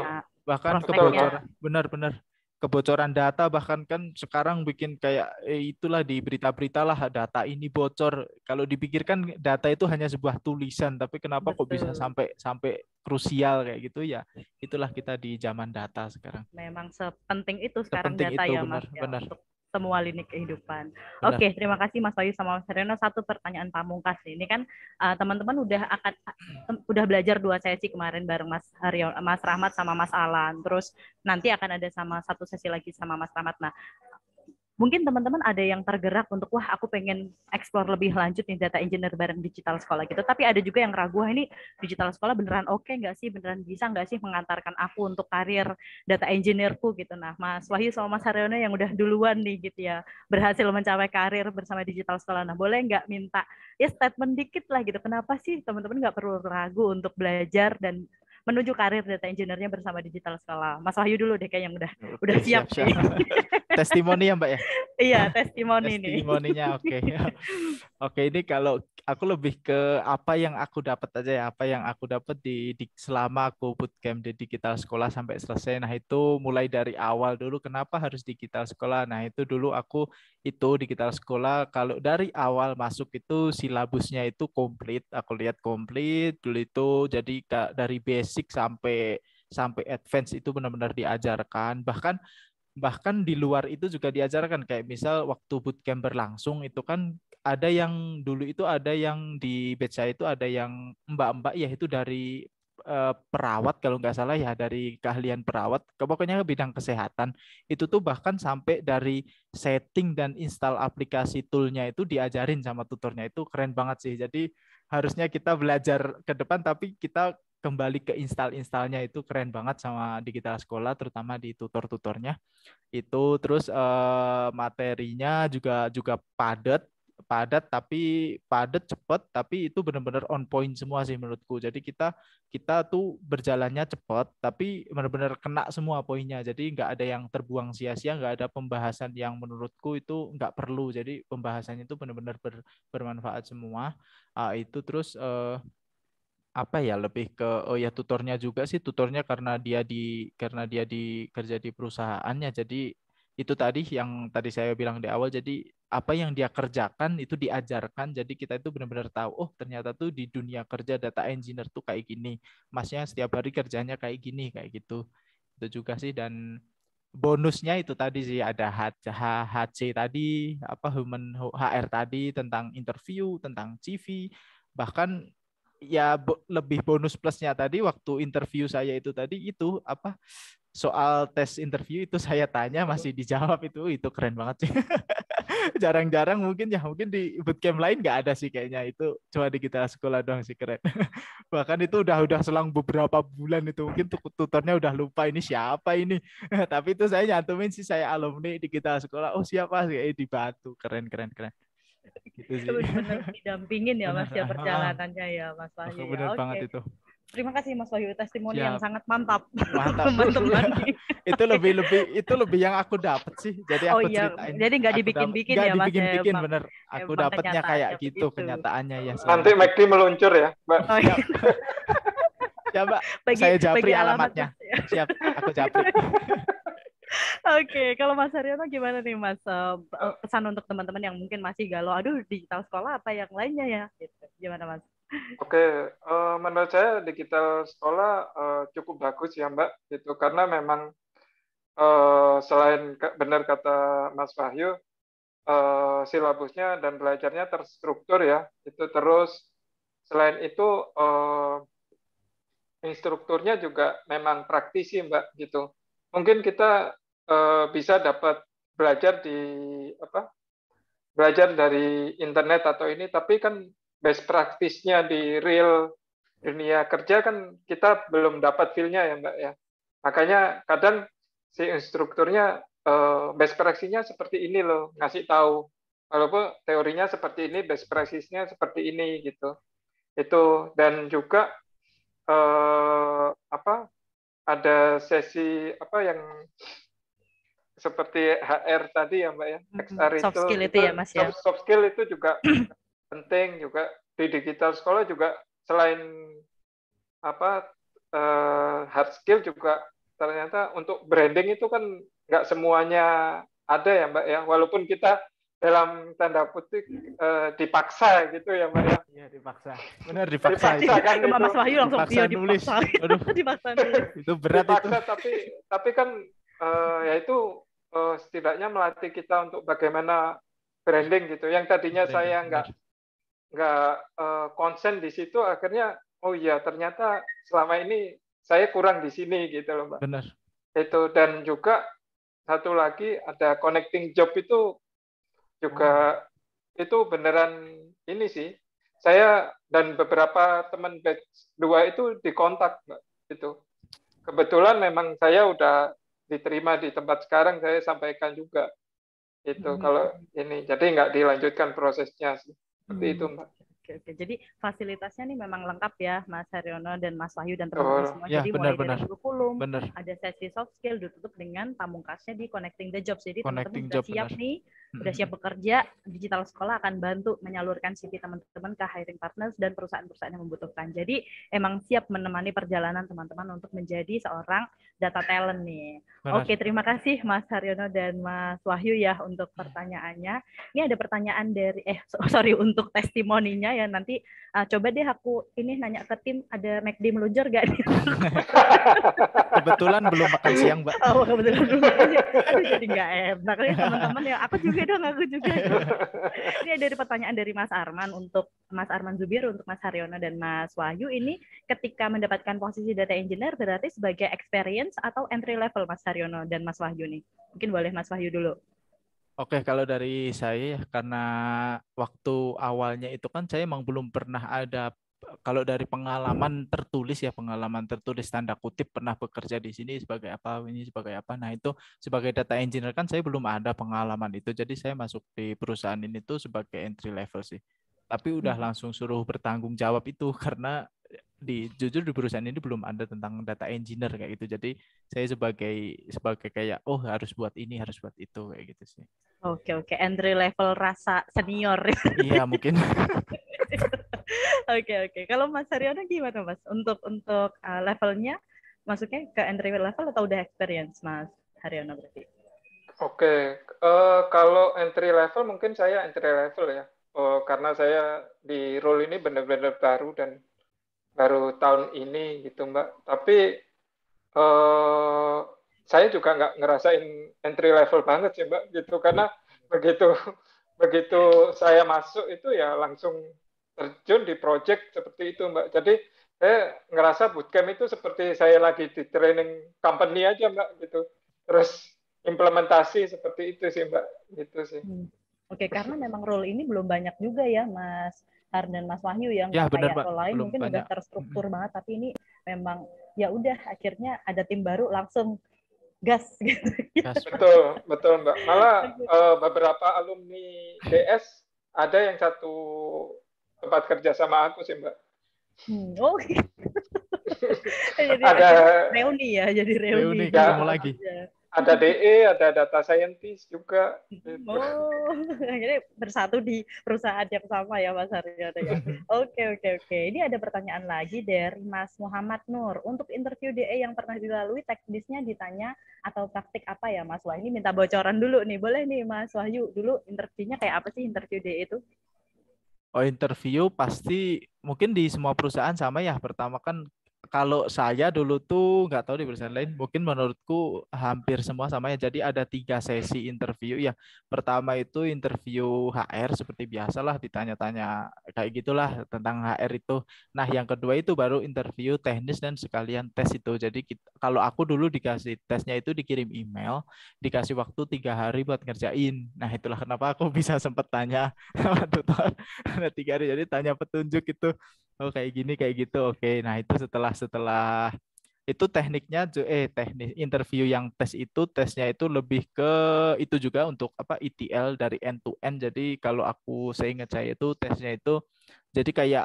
[SPEAKER 2] bahkan kebocoran data bahkan kan sekarang bikin kayak itulah di berita-berita lah, data ini bocor. Kalau dipikirkan data itu hanya sebuah tulisan, tapi kenapa kok bisa sampai krusial kayak gitu ya? Itulah kita di zaman data sekarang.
[SPEAKER 1] Memang sepenting itu sekarang data ya, Mas.
[SPEAKER 2] Benar.
[SPEAKER 1] Untuk semua lini kehidupan. Benar. Oke, terima kasih Mas Wahyu sama Mas Haryono. Satu pertanyaan pamungkas. Ini kan teman-teman udah belajar 2 sesi kemarin bareng Mas Haryono, Mas Rahmat sama Mas Alan. Terus nanti akan ada satu sesi lagi sama Mas Rahmat. Nah, mungkin teman-teman ada yang tergerak untuk, wah aku pengen explore lebih lanjut nih data engineer bareng digital sekolah gitu. Tapi ada juga yang ragu, ini digital sekolah beneran oke nggak sih, beneran bisa nggak sih mengantarkan aku untuk karir data engineerku gitu. Nah, Mas Wahyu sama Mas Haryono yang udah duluan nih gitu ya, berhasil mencapai karir bersama digital sekolah. Nah, boleh nggak minta ya statement dikit lah gitu, kenapa sih teman-teman nggak perlu ragu untuk belajar dan menuju karir data engineer-nya bersama digital sekolah. Mas Wahyu dulu deh kayak yang udah siap.
[SPEAKER 2] Testimoni ya Mbak ya?
[SPEAKER 1] Iya, testimoni nih.
[SPEAKER 2] Testimoninya oke. Oke, ini kalau aku lebih ke apa yang aku dapat aja ya, apa yang aku dapat di selama aku bootcamp di digital sekolah sampai selesai. Nah, itu mulai dari awal dulu kenapa harus digital sekolah. Nah, itu dulu aku digital sekolah, kalau dari awal masuk itu silabusnya itu komplit, aku lihat komplit dulu itu. Jadi dari basic sampai advance itu benar-benar diajarkan. Bahkan di luar itu juga diajarkan, kayak misal waktu bootcamp berlangsung itu kan ada yang dulu itu ada yang di batch saya itu ada yang mbak-mbak ya, itu dari perawat kalau nggak salah ya, dari keahlian perawat, pokoknya bidang kesehatan. Itu tuh bahkan sampai dari setting dan install aplikasi toolnya itu diajarin sama tutornya. Itu keren banget sih. Jadi harusnya kita belajar ke depan tapi kita kembali ke install-installnya, itu keren banget sama digital sekolah, terutama di tutor-tutornya itu. Terus materinya juga padat cepet, tapi itu benar-benar on point semua sih menurutku. Jadi kita tuh berjalannya cepat tapi benar-benar kena semua poinnya, jadi nggak ada yang terbuang sia-sia, nggak ada pembahasan yang menurutku itu nggak perlu. Jadi pembahasannya itu benar-benar bermanfaat semua. Itu terus lebih ke tutornya juga sih, tutornya karena dia kerja di perusahaannya. Jadi itu tadi yang tadi saya bilang di awal, jadi apa yang dia kerjakan itu diajarkan, jadi kita itu benar-benar tahu, oh ternyata tuh di dunia kerja data engineer tuh kayak gini, masnya setiap hari kerjanya kayak gini, kayak gitu. Itu juga sih. Dan bonusnya itu tadi sih, ada HC tadi, human HR tadi, tentang interview, tentang CV. Bahkan ya lebih bonus plusnya tadi waktu interview saya itu tadi, itu soal tes interview itu saya tanya masih dijawab, itu keren banget sih. Jarang-jarang mungkin di bootcamp lain nggak ada sih kayaknya, itu cuma di kita sekolah doang sih, keren. Bahkan itu udah selang beberapa bulan itu mungkin tutornya udah lupa ini siapa ini. Tapi itu saya nyantumin sih, saya alumni di kita sekolah, oh siapa sih, dibantu, keren. Gitu sih.
[SPEAKER 1] Benar-benar didampingin ya Mas ya perjalanannya ya Mas Wahyu.
[SPEAKER 2] Benar banget itu.
[SPEAKER 1] Terima kasih Mas Wahyu, testimoni yang sangat mantap.
[SPEAKER 2] Teman-teman. Itu lebih yang aku dapat sih. Jadi aku ceritain.
[SPEAKER 1] Jadi nggak dibikin-bikin ya Mas.
[SPEAKER 2] Dibikin bener. Aku dapatnya kayak gitu kenyataannya ya.
[SPEAKER 3] Nanti McD meluncur ya, Mbak.
[SPEAKER 2] Ya Mbak, saya japri alamatnya. Siap, aku japri.
[SPEAKER 1] Oke, kalau Mas Haryono gimana nih Mas? Pesan untuk teman-teman yang mungkin masih galau, aduh digital sekolah apa yang lainnya ya? Gitu. Gimana Mas?
[SPEAKER 3] Oke, menurut saya digital sekolah cukup bagus ya Mbak, gitu. Karena memang selain benar kata Mas Wahyu, silabusnya dan belajarnya terstruktur ya, itu terus. Selain itu instrukturnya juga memang praktisi Mbak, gitu. Mungkin kita bisa dapat belajar di apa? Belajar dari internet atau ini, tapi kan best practice-nya di real dunia kerja kan kita belum dapat feel-nya ya Mbak ya. Makanya kadang si instrukturnya best practice-nya seperti ini loh, ngasih tahu. Walaupun teorinya seperti ini, best practice-nya seperti ini gitu. Itu dan juga apa ada sesi apa yang seperti HR tadi ya Mbak ya, XR
[SPEAKER 1] soft skill itu ya Mas ya.
[SPEAKER 3] Soft skill itu juga penting juga di digital sekolah juga selain apa hard skill juga ternyata untuk branding itu kan nggak semuanya ada ya Mbak ya, walaupun kita dalam tanda kutip dipaksa gitu ya Mbak ya.
[SPEAKER 2] Iya dipaksa, benar dipaksa
[SPEAKER 3] kan itu.
[SPEAKER 1] Mas Wahyu langsung
[SPEAKER 2] dipaksa nulis.
[SPEAKER 1] Aduh. Dipaksa nulis.
[SPEAKER 2] Itu berat
[SPEAKER 3] dipaksa,
[SPEAKER 2] itu.
[SPEAKER 3] Tapi kan ya itu setidaknya melatih kita untuk bagaimana branding gitu. Yang tadinya saya nggak konsen di situ, akhirnya oh iya ternyata selama ini saya kurang di sini gitu loh Mbak.
[SPEAKER 2] Benar.
[SPEAKER 3] Itu dan juga satu lagi ada connecting job itu juga itu beneran ini sih. Saya dan beberapa teman batch 2 itu dikontak Mbak. Itu kebetulan memang saya udah diterima di tempat sekarang, saya sampaikan juga itu kalau ini jadi nggak dilanjutkan prosesnya sih. Seperti itu Mbak.
[SPEAKER 1] Oke. Jadi fasilitasnya nih memang lengkap ya Mas Haryono dan Mas Wahyu dan teman-teman semua.
[SPEAKER 2] Ya,
[SPEAKER 1] jadi
[SPEAKER 2] benar,
[SPEAKER 1] mulai dari kurikulum,
[SPEAKER 2] benar.
[SPEAKER 1] ada sesi soft skill ditutup dengan pamungkasnya di connecting the jobs. Jadi teman-teman
[SPEAKER 2] sudah
[SPEAKER 1] siap nih, udah siap bekerja, digital sekolah akan bantu menyalurkan CV teman-teman ke hiring partners dan perusahaan-perusahaan yang membutuhkan. Jadi emang siap menemani perjalanan teman-teman untuk menjadi seorang data talent nih. Benar. Oke, terima kasih Mas Haryono dan Mas Wahyu ya untuk pertanyaannya. Ini ada pertanyaan dari untuk testimoninya ya, nanti coba deh aku ini nanya ke tim, ada McD meluncur gak nih?
[SPEAKER 2] Kebetulan belum makan siang Mbak.
[SPEAKER 1] Oh kebetulan belum makan siang. Aduh jadi nggak enak nih teman-teman ya. Aku juga. Ini ada pertanyaan dari Mas Arman untuk Mas Arman Zubir, untuk Mas Haryono dan Mas Wahyu. Ini ketika mendapatkan posisi data engineer berarti sebagai experience atau entry level Mas Haryono dan Mas Wahyu nih? Mungkin boleh Mas Wahyu dulu.
[SPEAKER 2] Oke, kalau dari saya karena waktu awalnya itu kan saya emang belum pernah ada, kalau dari pengalaman tertulis tanda kutip pernah bekerja di sini sebagai apa, ini sebagai apa. Nah itu sebagai data engineer kan saya belum ada pengalaman itu. Jadi saya masuk di perusahaan ini tuh sebagai entry level sih. Tapi udah langsung suruh bertanggung jawab itu karena jujur di perusahaan ini belum ada tentang data engineer kayak gitu. Jadi saya sebagai kayak harus buat ini, harus buat itu kayak gitu sih.
[SPEAKER 1] Oke, entry level rasa senior.
[SPEAKER 2] Iya, mungkin.
[SPEAKER 1] Oke. Kalau Mas Haryono gimana Mas? Untuk levelnya masuknya ke entry level atau udah experience Mas Haryono berarti?
[SPEAKER 3] Oke, kalau entry level mungkin saya entry level ya. Karena saya di role ini benar-benar baru dan baru tahun ini gitu Mbak. Tapi saya juga nggak ngerasain entry level banget sih Mbak gitu, karena begitu saya masuk itu ya langsung terjun di project seperti itu Mbak. Jadi saya ngerasa bootcamp itu seperti saya lagi di training company aja Mbak gitu. Terus implementasi seperti itu sih Mbak gitu sih.
[SPEAKER 1] Oke, karena memang role ini belum banyak juga ya Mas Har dan Mas Wahyu yang
[SPEAKER 2] ya, benar,
[SPEAKER 1] kayak role lain mungkin banyak. Udah terstruktur banget, tapi ini memang ya udah akhirnya ada tim baru langsung gas gitu.
[SPEAKER 3] Betul Mbak. Malah beberapa alumni DS ada yang satu tempat kerja sama aku sih Mbak.
[SPEAKER 1] Jadi ada reuni ya, jadi reuni.
[SPEAKER 2] Ketemu lagi.
[SPEAKER 3] ada DE, ada data scientist juga.
[SPEAKER 1] Oh, jadi bersatu di perusahaan yang sama ya Mas Haryono ya. Oke. Ini ada pertanyaan lagi dari Mas Muhammad Nur. Untuk interview DE yang pernah dilalui, teknisnya ditanya atau praktik apa ya Mas? Wah, ini minta bocoran dulu nih. Boleh nih Mas Wahyu, dulu interviewnya kayak apa sih interview DE itu?
[SPEAKER 2] Oh, interview pasti mungkin di semua perusahaan sama ya. Pertama kan kalau saya dulu tuh nggak tahu di perusahaan lain, mungkin menurutku hampir semua sama ya. Jadi ada 3 sesi interview ya. Pertama itu interview HR seperti biasalah, ditanya-tanya kayak gitulah tentang HR itu. Nah, yang kedua itu baru interview teknis dan sekalian tes itu. Jadi kalau aku dulu dikasih tesnya itu dikirim email, dikasih waktu 3 hari buat ngerjain. Nah, itulah kenapa aku bisa sempat tanya sama tutor ada 3 hari, jadi tanya petunjuk itu, oh kayak gini kayak gitu, oke. Nah itu setelah setelah itu tekniknya teknik interview yang tes itu, tesnya itu lebih ke itu juga untuk apa, ETL dari end to end. Jadi kalau aku seingat saya itu tesnya itu jadi kayak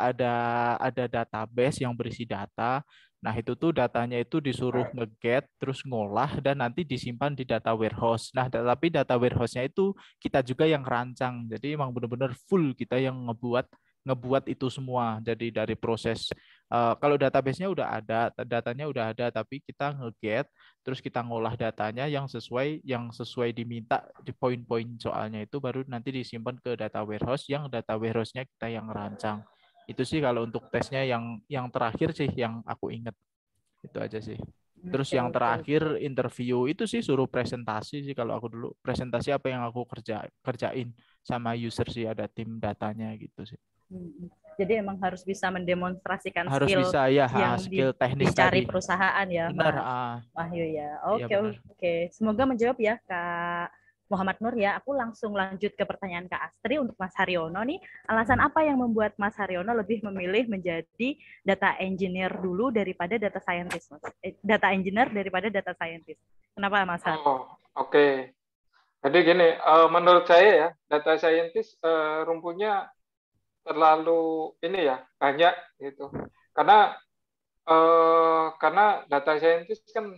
[SPEAKER 2] ada database yang berisi data. Nah, itu tuh datanya itu disuruh nge-get, terus ngolah, dan nanti disimpan di data warehouse. Nah, tapi data warehouse-nya itu kita juga yang rancang. Jadi emang benar-benar full kita yang ngebuat itu semua. Jadi dari proses kalau database-nya udah ada, datanya udah ada, tapi kita nge-get, terus kita ngolah datanya yang sesuai diminta di poin-poin soalnya itu baru nanti disimpan ke data warehouse, yang data warehouse-nya kita yang rancang. Itu sih kalau untuk tesnya yang terakhir sih yang aku ingat. Itu aja sih. Terus yang terakhir interview itu sih suruh presentasi sih kalau aku dulu. Presentasi apa yang aku kerjain sama user sih, ada tim datanya gitu sih.
[SPEAKER 1] Jadi emang harus bisa mendemonstrasikan
[SPEAKER 2] harus
[SPEAKER 1] skill
[SPEAKER 2] bisa ya,
[SPEAKER 1] yang
[SPEAKER 2] skill teknis
[SPEAKER 1] dicari
[SPEAKER 2] tadi.
[SPEAKER 1] perusahaan ya,
[SPEAKER 2] Benar,
[SPEAKER 1] Mas Wahyu ya.
[SPEAKER 2] iya
[SPEAKER 1] Oke. Semoga menjawab ya Kak Muhammad Nur ya. Aku langsung lanjut ke pertanyaan Kak Astri untuk Mas Haryono nih. Alasan apa yang membuat Mas Haryono lebih memilih menjadi data engineer dulu daripada data scientist, Mas? Data engineer daripada data scientist. Kenapa Mas Har?
[SPEAKER 3] Oh, oke. Jadi gini, menurut saya ya, data scientist rumputnya terlalu ini ya, banyak gitu. Karena data scientist kan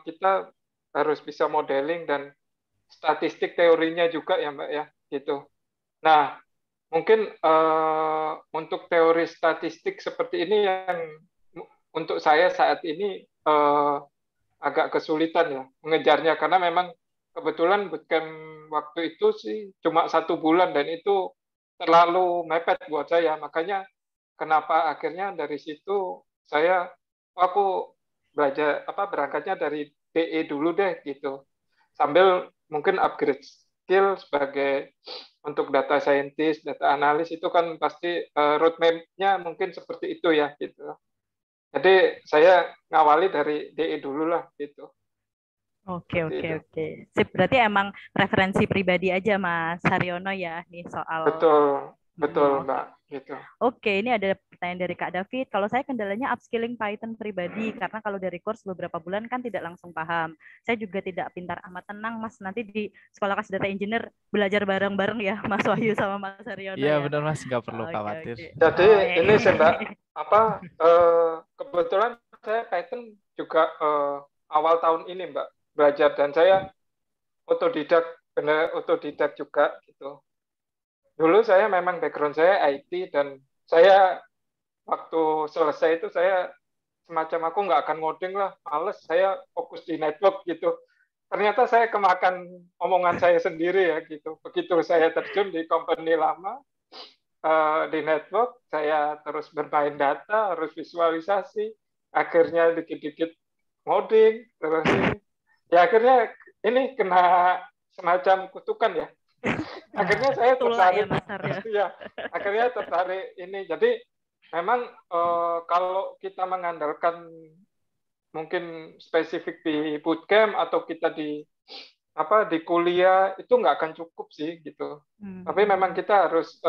[SPEAKER 3] kita harus bisa modeling dan statistik teorinya juga ya Mbak ya, gitu. Nah, mungkin untuk teori statistik seperti ini yang untuk saya saat ini agak kesulitan ya mengejarnya, karena memang kebetulan bootcamp waktu itu sih cuma 1 bulan dan itu terlalu mepet buat saya. Makanya kenapa akhirnya dari situ aku berangkatnya dari DE dulu deh gitu, sambil mungkin upgrade skill sebagai untuk data scientist, data analis itu kan pasti roadmap-nya mungkin seperti itu ya gitu. Jadi saya ngawali dari DE dulu lah gitu.
[SPEAKER 1] Oke. Sip, berarti emang preferensi pribadi aja Mas Haryono ya nih soal.
[SPEAKER 3] Betul Mbak. Gitu.
[SPEAKER 1] Oke, ini ada pertanyaan dari Kak David. Kalau saya kendalanya upskilling Python pribadi, karena kalau dari course beberapa bulan kan tidak langsung paham. Saya juga tidak pintar amat. Tenang Mas, nanti di sekolah kelas data engineer belajar bareng-bareng ya Mas Wahyu sama Mas Haryono
[SPEAKER 2] ya. Iya
[SPEAKER 1] ya.
[SPEAKER 2] benar Mas, nggak perlu khawatir.
[SPEAKER 3] Jadi ini sih Mbak, kebetulan saya Python juga awal tahun ini Mbak belajar, dan saya otodidak juga gitu. Dulu saya memang background saya IT, dan saya waktu selesai itu saya semacam aku nggak akan ngoding lah, males, saya fokus di network gitu. Ternyata saya kemakan omongan saya sendiri ya gitu. Begitu saya terjun di company lama, di network, saya terus bermain data, harus visualisasi, akhirnya dikit-dikit ngoding, terus ini. Ya akhirnya ini kena semacam kutukan ya. Akhirnya saya tertarik, ya, akhirnya tertarik ini. Jadi memang kalau kita mengandalkan mungkin spesifik di bootcamp atau kita di kuliah itu nggak akan cukup sih gitu. Tapi memang kita harus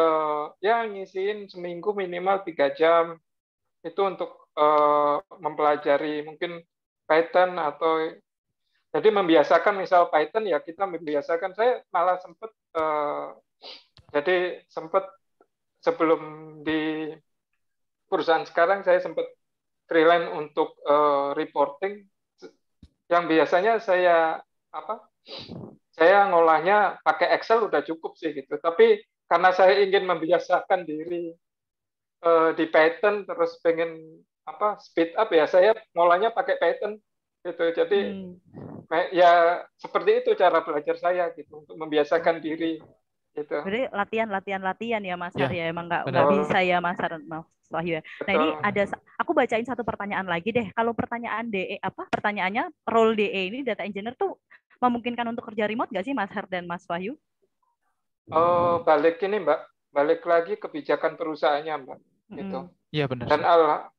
[SPEAKER 3] ya ngisiin seminggu minimal 3 jam itu untuk mempelajari mungkin Python, atau jadi membiasakan misal Python ya kita membiasakan. Saya malah sempat sebelum di perusahaan sekarang saya sempat freelance untuk reporting yang biasanya saya saya ngolahnya pakai Excel udah cukup sih gitu. Tapi karena saya ingin membiasakan diri di Python, terus pengen speed up ya, saya ngolahnya pakai Python gitu. Jadi ya seperti itu cara belajar saya gitu, untuk membiasakan diri gitu.
[SPEAKER 1] Berarti latihan ya Mas Har ya, emang nggak bisa ya Mas Wahyu ya. Nah ini aku bacain satu pertanyaan lagi deh. Kalau pertanyaan DE pertanyaannya role DE ini data engineer tuh memungkinkan untuk kerja remote nggak sih Mas Har dan Mas Wahyu?
[SPEAKER 3] Balik ini Mbak, balik lagi kebijakan perusahaannya Mbak, gitu.
[SPEAKER 2] Iya benar.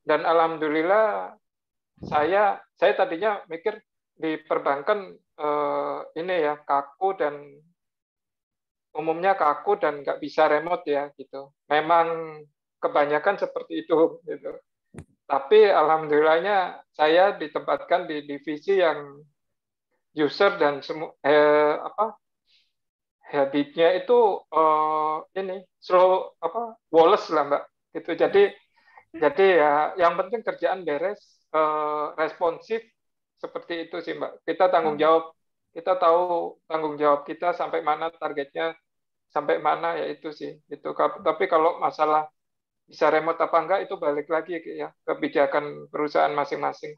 [SPEAKER 3] Dan alhamdulillah saya tadinya mikir di perbankan ini ya kaku dan umumnya kaku dan nggak bisa remote ya gitu. Memang kebanyakan seperti itu gitu. Tapi alhamdulillahnya saya ditempatkan di divisi yang user dan habitnya itu ini slow Wallace lah Mbak gitu. Jadi ya yang penting kerjaan beres, responsif, seperti itu sih Mbak. Kita tanggung jawab, kita tahu tanggung jawab kita sampai mana, targetnya sampai mana, ya itu sih. Itu. Tapi kalau masalah bisa remote apa enggak itu balik lagi ya kebijakan perusahaan masing-masing.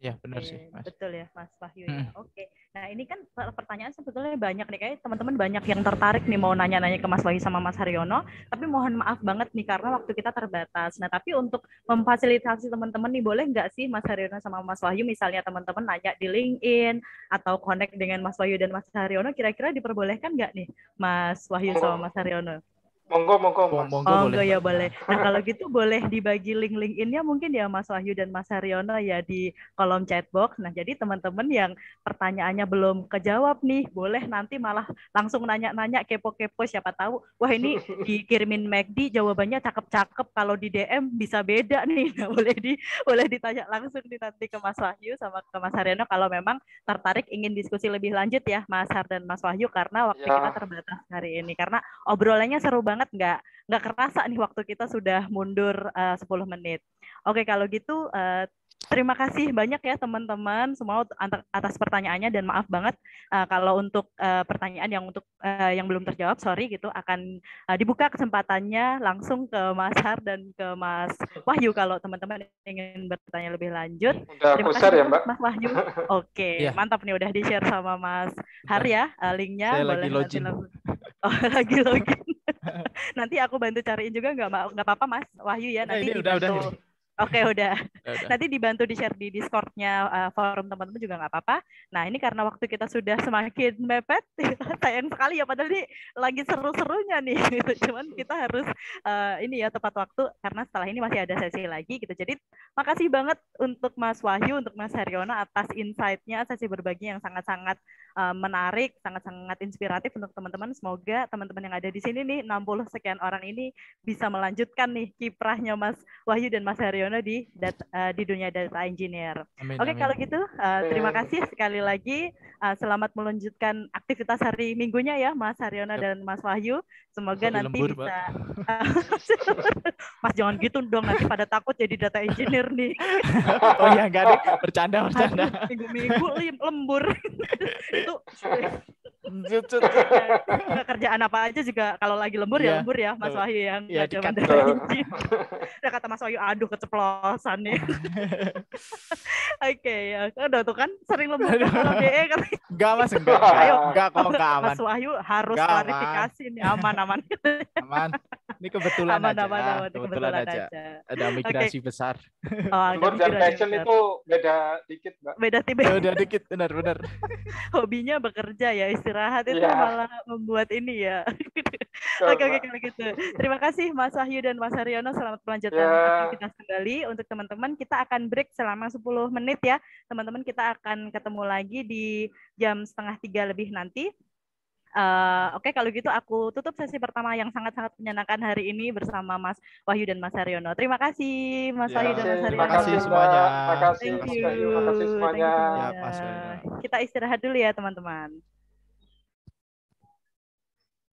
[SPEAKER 2] Ya benar sih Mas.
[SPEAKER 1] Betul ya Mas Wahyu ya. Oke. Nah ini kan pertanyaan sebetulnya banyak nih, kayak teman-teman banyak yang tertarik nih mau nanya-nanya ke Mas Wahyu sama Mas Haryono, tapi mohon maaf banget nih karena waktu kita terbatas. Nah tapi untuk memfasilitasi teman-teman nih, boleh nggak sih Mas Haryono sama Mas Wahyu misalnya teman-teman nanya di LinkedIn atau connect dengan Mas Wahyu dan Mas Haryono, kira-kira diperbolehkan nggak nih Mas Wahyu sama Mas Haryono?
[SPEAKER 3] Monggo
[SPEAKER 1] ya boleh. Nah kalau gitu boleh dibagi link LinkedIn-nya mungkin ya Mas Wahyu dan Mas Haryono ya di kolom chatbox. Nah jadi teman-teman yang pertanyaannya belum kejawab nih, boleh nanti malah langsung nanya-nanya, kepo-kepo, siapa tahu wah ini dikirimin McD jawabannya cakep-cakep, kalau di DM bisa beda nih. Nah, boleh ditanya langsung nanti ke Mas Wahyu sama ke Mas Haryono kalau memang tertarik ingin diskusi lebih lanjut ya Mas Har dan Mas Wahyu, karena waktu kita terbatas hari ini, karena obrolannya seru banget. Nggak kerasa nih waktu kita sudah mundur 10 menit. Oke, kalau gitu terima kasih banyak ya teman-teman semua atas pertanyaannya, dan maaf banget kalau untuk pertanyaan yang belum terjawab, sorry gitu, akan dibuka kesempatannya langsung ke Mas Har dan ke Mas Wahyu kalau teman-teman ingin bertanya lebih lanjut.
[SPEAKER 3] Terima kasih
[SPEAKER 1] ya Mbak. Mas Wahyu. Oke, mantap nih udah di-share sama Mas Har ya linknya.
[SPEAKER 2] Saya boleh lagi login.
[SPEAKER 1] Lagi login. Nanti aku bantu cariin juga, nggak apa-apa Mas Wahyu ya, nanti dibantu. Oke, udah. Nanti dibantu di-share di Discord-nya forum teman-teman juga nggak apa-apa. Nah, ini karena waktu kita sudah semakin mepet, sayang sekali ya, padahal ini lagi seru-serunya nih. Cuman kita harus ini ya tepat waktu, karena setelah ini masih ada sesi lagi gitu. Jadi, makasih banget untuk Mas Wahyu, untuk Mas Haryono atas insight-nya, sesi berbagi yang sangat-sangat menarik, sangat-sangat inspiratif untuk teman-teman. Semoga teman-teman yang ada di sini nih, 60 sekian orang ini bisa melanjutkan nih kiprahnya Mas Wahyu dan Mas Haryono di dunia data engineer. Oke, kalau gitu terima kasih sekali lagi. Selamat melanjutkan aktivitas hari Minggunya ya Mas Haryono dan Mas Wahyu. Semoga nanti lembur, bisa Mas jangan gitu dong, nanti pada takut jadi data engineer nih.
[SPEAKER 2] Oh ya enggak nih, bercanda.
[SPEAKER 1] Minggu-minggu lembur. Itu kerjaan apa aja juga kalau lagi lembur ya lembur ya Mas Wahyu yang nggak cuma data engineer. Udah kata Mas Wahyu, aduh keceplosan nih. Oke, ya udah tuh kan sering lembur kalau DE kan.
[SPEAKER 2] Enggak Mas, enggak kok, enggak aman.
[SPEAKER 1] Mas Wahyu harus klarifikasi nih, aman.
[SPEAKER 2] Aman. Ini kebetulan aja. Ada migrasi besar.
[SPEAKER 3] Lembur dan passion itu beda dikit, Mbak.
[SPEAKER 2] Beda dikit, benar.
[SPEAKER 1] Hobinya bekerja ya, istirahat itu malah membuat ini ya. Oke, kalau gitu. Terima kasih Mas Wahyu dan Mas Haryono, selamat melanjutkan aktivitas kembali. Untuk teman-teman, kita akan break selama 10 menit ya. Teman-teman, kita akan ketemu lagi di jam 2:30 lebih nanti. Oke, kalau gitu aku tutup sesi pertama yang sangat-sangat menyenangkan hari ini bersama Mas Wahyu dan Mas Haryono. Terima kasih Mas Wahyu dan Mas Haryono.
[SPEAKER 2] Terima kasih semuanya.
[SPEAKER 3] Terima kasih semuanya.
[SPEAKER 1] Kita istirahat dulu ya teman-teman.